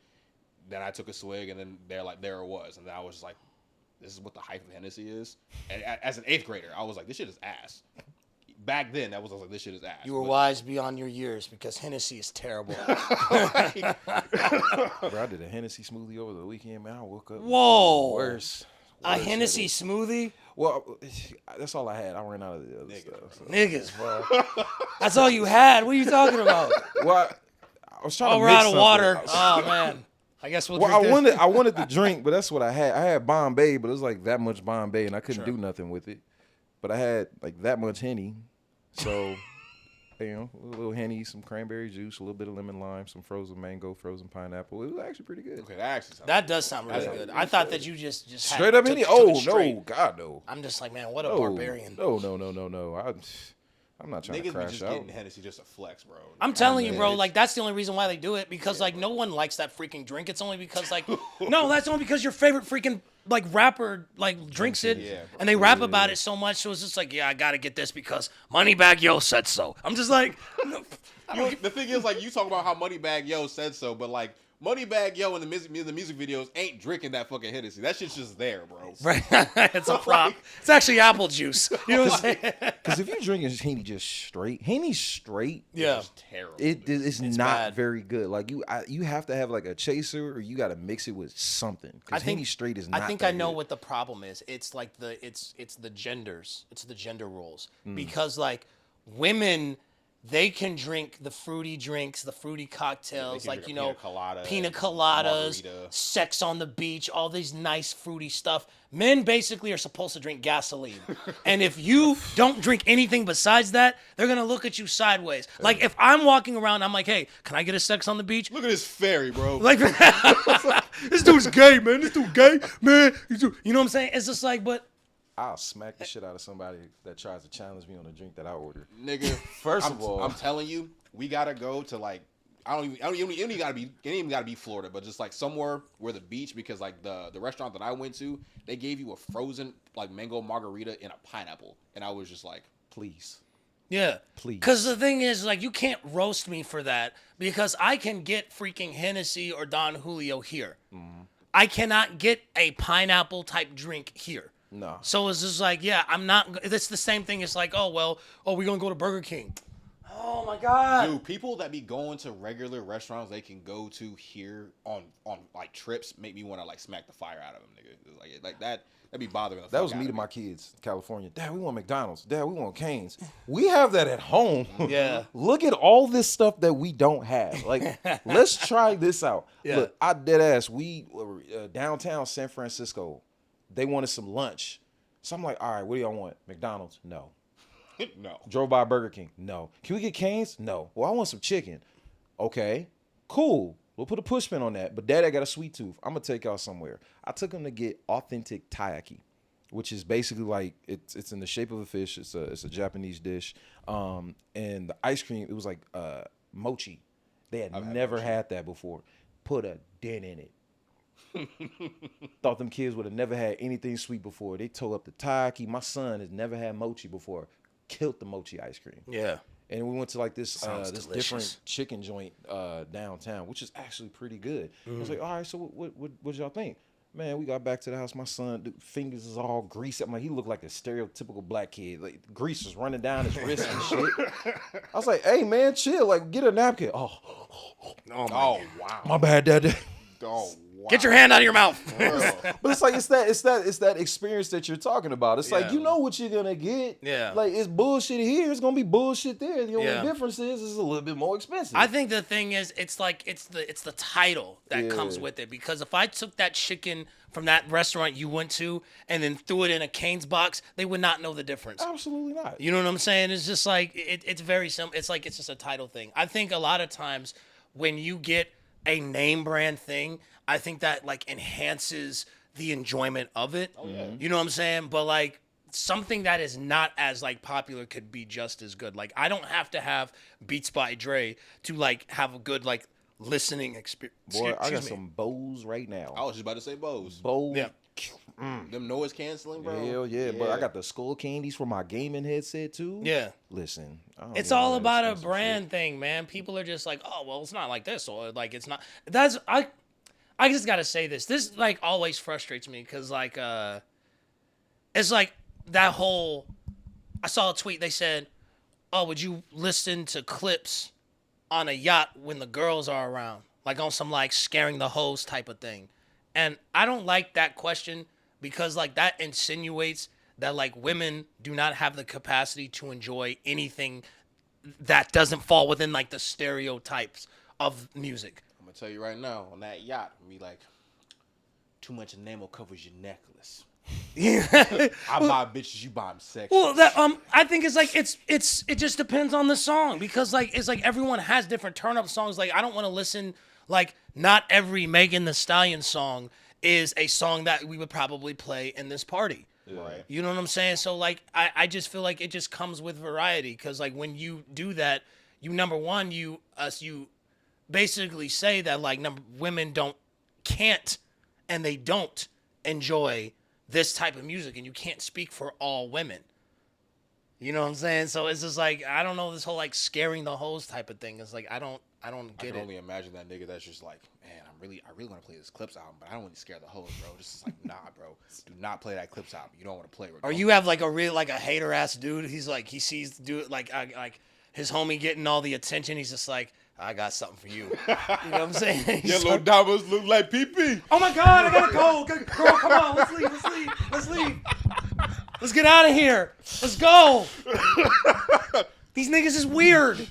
Speaker 2: then I took a swig, and then they're like, there it was, and then I was just like, this is what the hype of Hennessy is. And as an 8th grader, I was like, this shit is ass. Back then, I was like, this shit is ass.
Speaker 3: You were wise beyond your years because Hennessy is terrible.
Speaker 5: Bro, I did a Hennessy smoothie over the weekend, man. I woke up.
Speaker 3: Whoa.
Speaker 5: Worse.
Speaker 3: A Hennessy smoothie?
Speaker 5: Well, that's all I had. I ran out of the other stuff. So.
Speaker 3: Niggas, bro. That's all you had? What are you talking about?
Speaker 5: Well, I was trying to
Speaker 3: we're
Speaker 5: mix
Speaker 3: out of
Speaker 5: something.
Speaker 3: water. Oh, man. I guess we'll
Speaker 5: Well,
Speaker 3: drink this.
Speaker 5: I wanted the drink, but that's what I had. I had Bombay, but it was like that much Bombay, and I couldn't do nothing with it. But I had like that much Henny. So, a little Henny, some cranberry juice, a little bit of lemon lime, some frozen mango, frozen pineapple. It was actually pretty good.
Speaker 2: Okay, that actually sounds
Speaker 3: That does sound really good. I thought that you just
Speaker 5: Straight up Henny? Oh, no. God, no.
Speaker 3: I'm just like, man, what a barbarian.
Speaker 5: No. I'm not trying to
Speaker 2: niggas be
Speaker 5: crash
Speaker 2: just
Speaker 5: out.
Speaker 2: getting Hennessy just a flex, bro.
Speaker 3: I'm telling you, bro, like, that's the only reason why they do it, because, like, no one likes that freaking drink. It's only because, like, no, that's only because your favorite freaking, like, rapper, like, drinks it, and they rap about it so much, so it's just like, yeah, I gotta get this because Moneybagg Yo said so. I'm just like...
Speaker 2: The thing is, like, you talk about how Moneybagg Yo said so, but, like, Moneybagg Yo in the music videos ain't drinking that fucking Hennessy. That shit's just there, bro.
Speaker 3: Right. It's a prop. It's actually apple juice. You know what I'm saying?
Speaker 5: Because if you're drinking Henny just straight, Henny straight,
Speaker 3: Yeah.
Speaker 2: It's terrible.
Speaker 5: it's not
Speaker 3: bad.
Speaker 5: very good. Like you have to have like a chaser, or you got to mix it with something. Because Henny straight is not.
Speaker 3: I think
Speaker 5: that
Speaker 3: I know
Speaker 5: good.
Speaker 3: what the problem is. It's like it's the genders. It's the gender roles. Because like women, they can drink the fruity drinks, the fruity cocktails,
Speaker 2: can
Speaker 3: like,
Speaker 2: drink
Speaker 3: you
Speaker 2: a
Speaker 3: know,
Speaker 2: pina colada,
Speaker 3: pina coladas,
Speaker 2: margarita.
Speaker 3: sex on the beach, all these nice fruity stuff. Men basically are supposed to drink gasoline. And if you don't drink anything besides that, they're going to look at you sideways. Like if I'm walking around, I'm like, hey, can I get a sex on the beach?
Speaker 2: Look at this fairy, bro.
Speaker 3: Like, this dude's gay, man. This dude gay, man. You know what I'm saying? It's just like, but
Speaker 5: I'll smack the shit out of somebody that tries to challenge me on a drink that I order.
Speaker 2: Nigga,
Speaker 5: First of all,
Speaker 2: I'm telling you, we gotta go to like it ain't even gotta be Florida, but just like somewhere where the beach, because like the restaurant that I went to, they gave you a frozen like mango margarita in a pineapple, and I was just like,
Speaker 5: please.
Speaker 3: yeah.
Speaker 5: Please.
Speaker 3: Because the thing is, like, you can't roast me for that because I can get freaking Hennessy or Don Julio here. I cannot get a pineapple type drink here.
Speaker 5: No.
Speaker 3: So it's just like, yeah, I'm not. It's the same thing. It's like, we're gonna go to Burger King. Oh my God.
Speaker 2: dude, people that be going to regular restaurants they can go to here on like trips make me want to like smack the fire out of them, nigga. Like that'd be bothering the
Speaker 5: That
Speaker 2: fuck
Speaker 5: was
Speaker 2: out
Speaker 5: me
Speaker 2: of
Speaker 5: to my kids in California. Dad, we want McDonald's. Dad, we want Cane's. We have that at home.
Speaker 3: Yeah.
Speaker 5: Look at all this stuff that we don't have. Like, let's try this out.
Speaker 3: Yeah.
Speaker 5: Look, I dead ass. We were downtown San Francisco. They wanted some lunch. So I'm like, all right, what do y'all want? McDonald's? No.
Speaker 2: No.
Speaker 5: Drove by Burger King? No. Can we get Cane's? No. Well, I want some chicken. Okay, cool. We'll put a push pin on that. But Dad, I got a sweet tooth. I'm going to take y'all somewhere. I took him to get authentic taiyaki, which is basically like, it's in the shape of a fish. It's a Japanese dish. And the ice cream, it was like mochi. They had never had that before. Put a dent in it. Thought them kids would have never had anything sweet before. They tore up the taiyaki. My son has never had mochi before. Killed the mochi ice cream.
Speaker 3: Yeah.
Speaker 5: And we went to like this
Speaker 3: Sounds
Speaker 5: this
Speaker 3: delicious.
Speaker 5: different chicken joint downtown, which is actually pretty good. I was like, all right, so what y'all think? Man, we got back to the house. My son, dude, fingers is all greasy. I'm like, he looked like a stereotypical black kid. Like grease was running down his wrist and shit. I was like, hey man, chill. Like, get a napkin. Oh
Speaker 2: Oh wow.
Speaker 5: my bad, Dad.
Speaker 2: Oh wow.
Speaker 3: Get your hand out of your mouth.
Speaker 5: But it's like it's that experience that you're talking about. It's like you know what you're gonna get.
Speaker 3: Yeah.
Speaker 5: Like it's bullshit here. It's gonna be bullshit there. The only
Speaker 3: Yeah.
Speaker 5: difference is it's a little bit more expensive.
Speaker 3: I think the thing is, it's like it's the title that comes
Speaker 5: Yeah.
Speaker 3: with it. Because if I took that chicken from that restaurant you went to and then threw it in a Cane's box, they would not know the difference.
Speaker 5: Absolutely not.
Speaker 3: You know what I'm saying? It's just like it's very simple. It's like it's just a title thing. I think a lot of times when you get a name brand thing, I think that like enhances the enjoyment of it. Oh, yeah. You know what I'm saying? But like something that is not as like popular could be just as good. Like I don't have to have Beats by Dre to like have a good like listening experience.
Speaker 5: Boy, I got some Bose right now.
Speaker 2: I was just about to say Bose.
Speaker 5: Bose.
Speaker 3: Yeah.
Speaker 2: Them noise canceling, bro.
Speaker 5: Hell yeah. But I got the Skull Candies for my gaming headset too.
Speaker 3: Yeah.
Speaker 5: Listen. I don't
Speaker 3: It's
Speaker 5: get
Speaker 3: all
Speaker 5: that
Speaker 3: about a
Speaker 5: expensive
Speaker 3: brand
Speaker 5: shit.
Speaker 3: thing, man. People are just like, oh, well, it's not like this, or like it's not. I just gotta say this. This like always frustrates me because like it's like that whole. I saw a tweet. They said, "Oh, would you listen to clips on a yacht when the girls are around, like on some like scaring the hoes type of thing?" And I don't like that question because like that insinuates that like women do not have the capacity to enjoy anything that doesn't fall within like the stereotypes of music.
Speaker 2: I'm gonna tell you right now, on that yacht, be like, too much enamel covers your necklace. I buy bitches, you buy them sex.
Speaker 3: Well, that I think it's like it just depends on the song because like it's like everyone has different turn up songs. Like I don't want to listen like not every Megan Thee Stallion song is a song that we would probably play in this party.
Speaker 2: Right.
Speaker 3: You know what I'm saying? So like I just feel like it just comes with variety because like when you do that, you number one you basically say that like women can't and they don't enjoy this type of music and you can't speak for all women. You know what I'm saying? So it's just like I don't know this whole like scaring the hoes type of thing. It's like I don't I don't
Speaker 2: I
Speaker 3: get
Speaker 2: can
Speaker 3: it.
Speaker 2: only imagine that nigga that's just like, man, I really want to play this Clips album, but I don't want to scare the hoes, bro. Just like, nah, bro, do not play that Clips album. You don't want to play it.
Speaker 3: Or you have like a hater ass dude. He's like, he sees the dude like his homie getting all the attention. He's just like, I got something for you. You know what I'm saying?
Speaker 2: Yellow diamonds look like pee-pee.
Speaker 3: Oh my God, I gotta go. Girl, come on, let's leave. Let's get out of here. Let's go. These niggas is weird.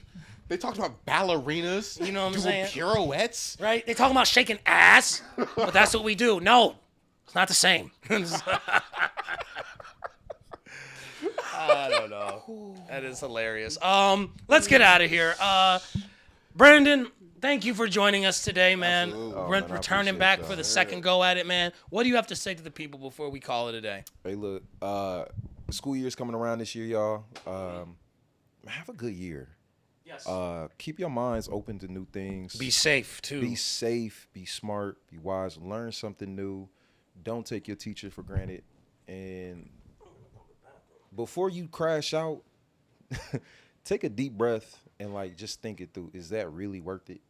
Speaker 2: They talked about ballerinas.
Speaker 3: You know what I'm
Speaker 2: doing
Speaker 3: saying?
Speaker 2: Pirouettes.
Speaker 3: Right? They talking about shaking ass, but that's what we do. No, it's not the same. I don't know. That is hilarious. Let's get out of here. Brandon, thank you for joining us today, man.
Speaker 2: Absolutely.
Speaker 5: Oh, man, I
Speaker 3: Returning
Speaker 5: appreciate
Speaker 3: back
Speaker 5: y'all.
Speaker 3: for the second go at it, man. What do you have to say to the people before we call it a day?
Speaker 5: Hey, look, school year's coming around this year, y'all. Have a good year.
Speaker 3: Yes.
Speaker 5: Keep your minds open to new things.
Speaker 3: Be safe too.
Speaker 5: Be safe, be smart, be wise, learn something new. Don't take your teacher for granted. And before you crash out, take a deep breath and like just think it through. Is that really worth it?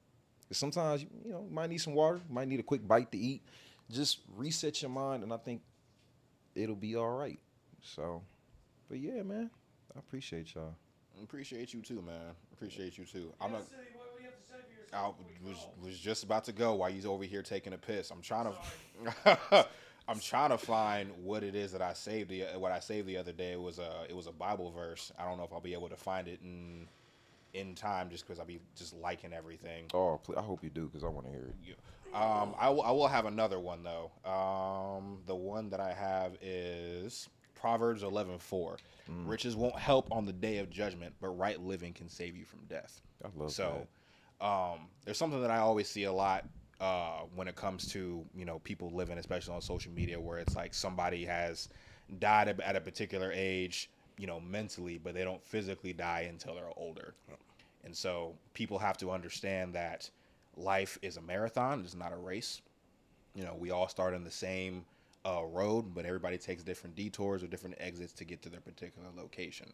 Speaker 5: 'Cause sometimes, you know, you might need some water, you might need a quick bite to eat. Just reset your mind and I think it'll be all right. So, but yeah, man, I appreciate y'all.
Speaker 2: Appreciate you too, man. Appreciate you too. I'm not. I was just about to go while you over here taking a piss. I'm trying to. I'm trying to find what it is that I saved. What I saved the other day was a Bible verse. I don't know if I'll be able to find it in time, just because I'll be just liking everything.
Speaker 5: Oh, I hope you do because I want to hear it.
Speaker 2: I will have another one though. The one that I have is Proverbs 11:4. Riches won't help on the day of judgment, but right living can save you from death.
Speaker 5: I love
Speaker 2: So, there's something that I always see a lot when it comes to, you know, people living, especially on social media, where it's like somebody has died at a particular age, you know, mentally, but they don't physically die until they're older. And so people have to understand that life is a marathon. It's not a race. You know, we all start in the same road, but everybody takes different detours or different exits to get to their particular location.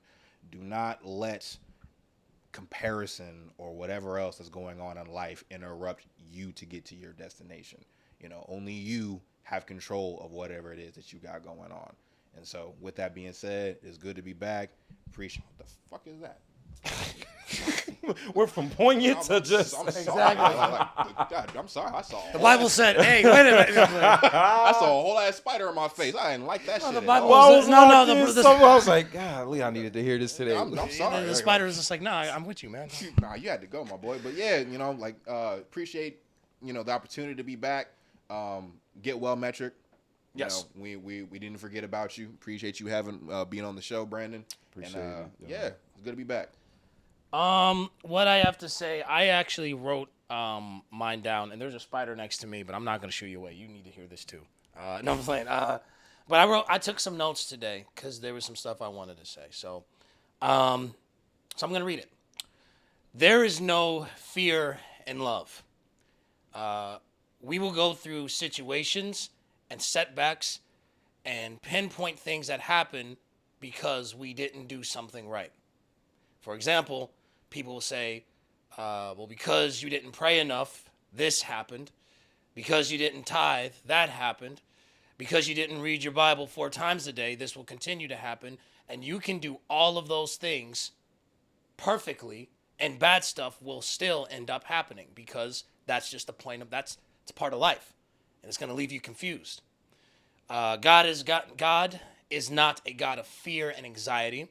Speaker 2: Do not let comparison or whatever else that's going on in life interrupt you to get to your destination. You know, only you have control of whatever it is that you got going on. And so with that being said, it's good to be back. Appreciate. What the fuck is that?
Speaker 5: We're from poignant to just.
Speaker 2: I'm sorry. God, I'm sorry. I saw.
Speaker 3: The Bible said, "Hey, wait a minute."
Speaker 2: I saw a whole ass spider in my face. I didn't like that shit.
Speaker 3: the
Speaker 2: at
Speaker 3: Bible
Speaker 2: all.
Speaker 3: was- no, the-
Speaker 5: I was like, golly, I needed to hear this today.
Speaker 2: I'm sorry.
Speaker 3: The spider was just like, "Nah, I'm with you, man."
Speaker 2: Nah, you had to go, my boy. But yeah, you know, like appreciate, you know, the opportunity to be back. Get well, Metrick.
Speaker 3: Yes.
Speaker 2: You know, we didn't forget about you. Appreciate you having being on the show, Brandon.
Speaker 5: Appreciate
Speaker 2: and,
Speaker 5: it.
Speaker 2: Yeah, it's good to be back.
Speaker 3: What I have to say, I actually wrote mine down, and there's a spider next to me, but I'm not gonna shoo you away. You need to hear this too. No, I'm playing. But I took some notes today because there was some stuff I wanted to say. So I'm gonna read it. There is no fear in love. We will go through situations and setbacks and pinpoint things that happen because we didn't do something right. For example, people will say, well, because you didn't pray enough, this happened. Because you didn't tithe, that happened. Because you didn't read your Bible 4 times a day, this will continue to happen. And you can do all of those things perfectly, and bad stuff will still end up happening because that's just the point of it's part of life, and it's going to leave you confused. God is not a God of fear and anxiety.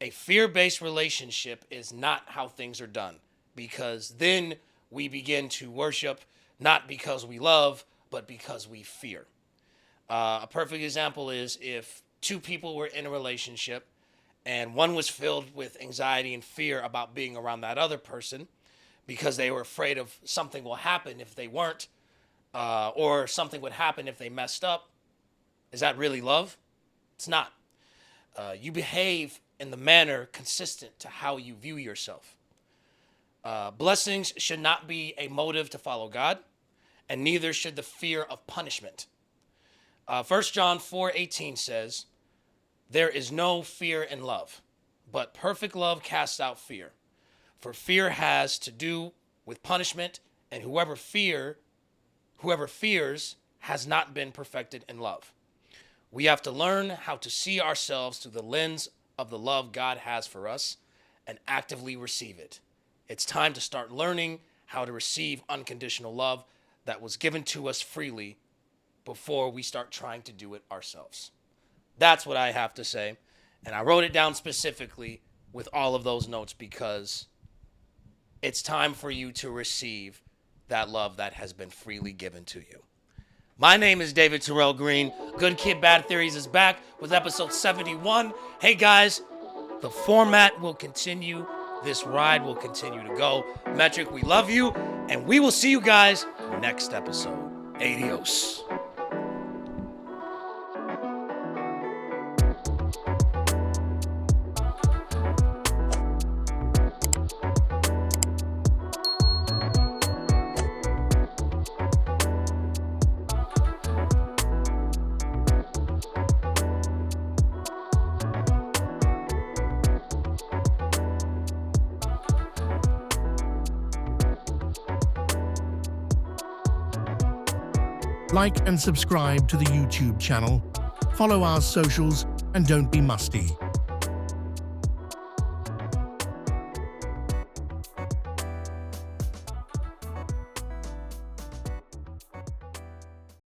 Speaker 3: A fear-based relationship is not how things are done, because then we begin to worship not because we love, but because we fear. A perfect example is if 2 people were in a relationship and one was filled with anxiety and fear about being around that other person because they were afraid of something will happen if they weren't, or something would happen if they messed up. Is that really love? It's not. You behave in the manner consistent to how you view yourself. Blessings should not be a motive to follow God, and neither should the fear of punishment. 1 John 4:18 says, there is no fear in love, but perfect love casts out fear. For fear has to do with punishment, and whoever fears has not been perfected in love. We have to learn how to see ourselves through the lens of the love God has for us and actively receive it. It's time to start learning how to receive unconditional love that was given to us freely before we start trying to do it ourselves. That's what I have to say. And I wrote it down specifically with all of those notes because it's time for you to receive that love that has been freely given to you. My name is David Terrell Green. Good Kid, Bad Theories is back with episode 71. Hey guys, the format will continue. This ride will continue to go. Metrick, we love you, and we will see you guys next episode. Adios.
Speaker 1: Like and subscribe to the YouTube channel, follow our socials, and don't be musty.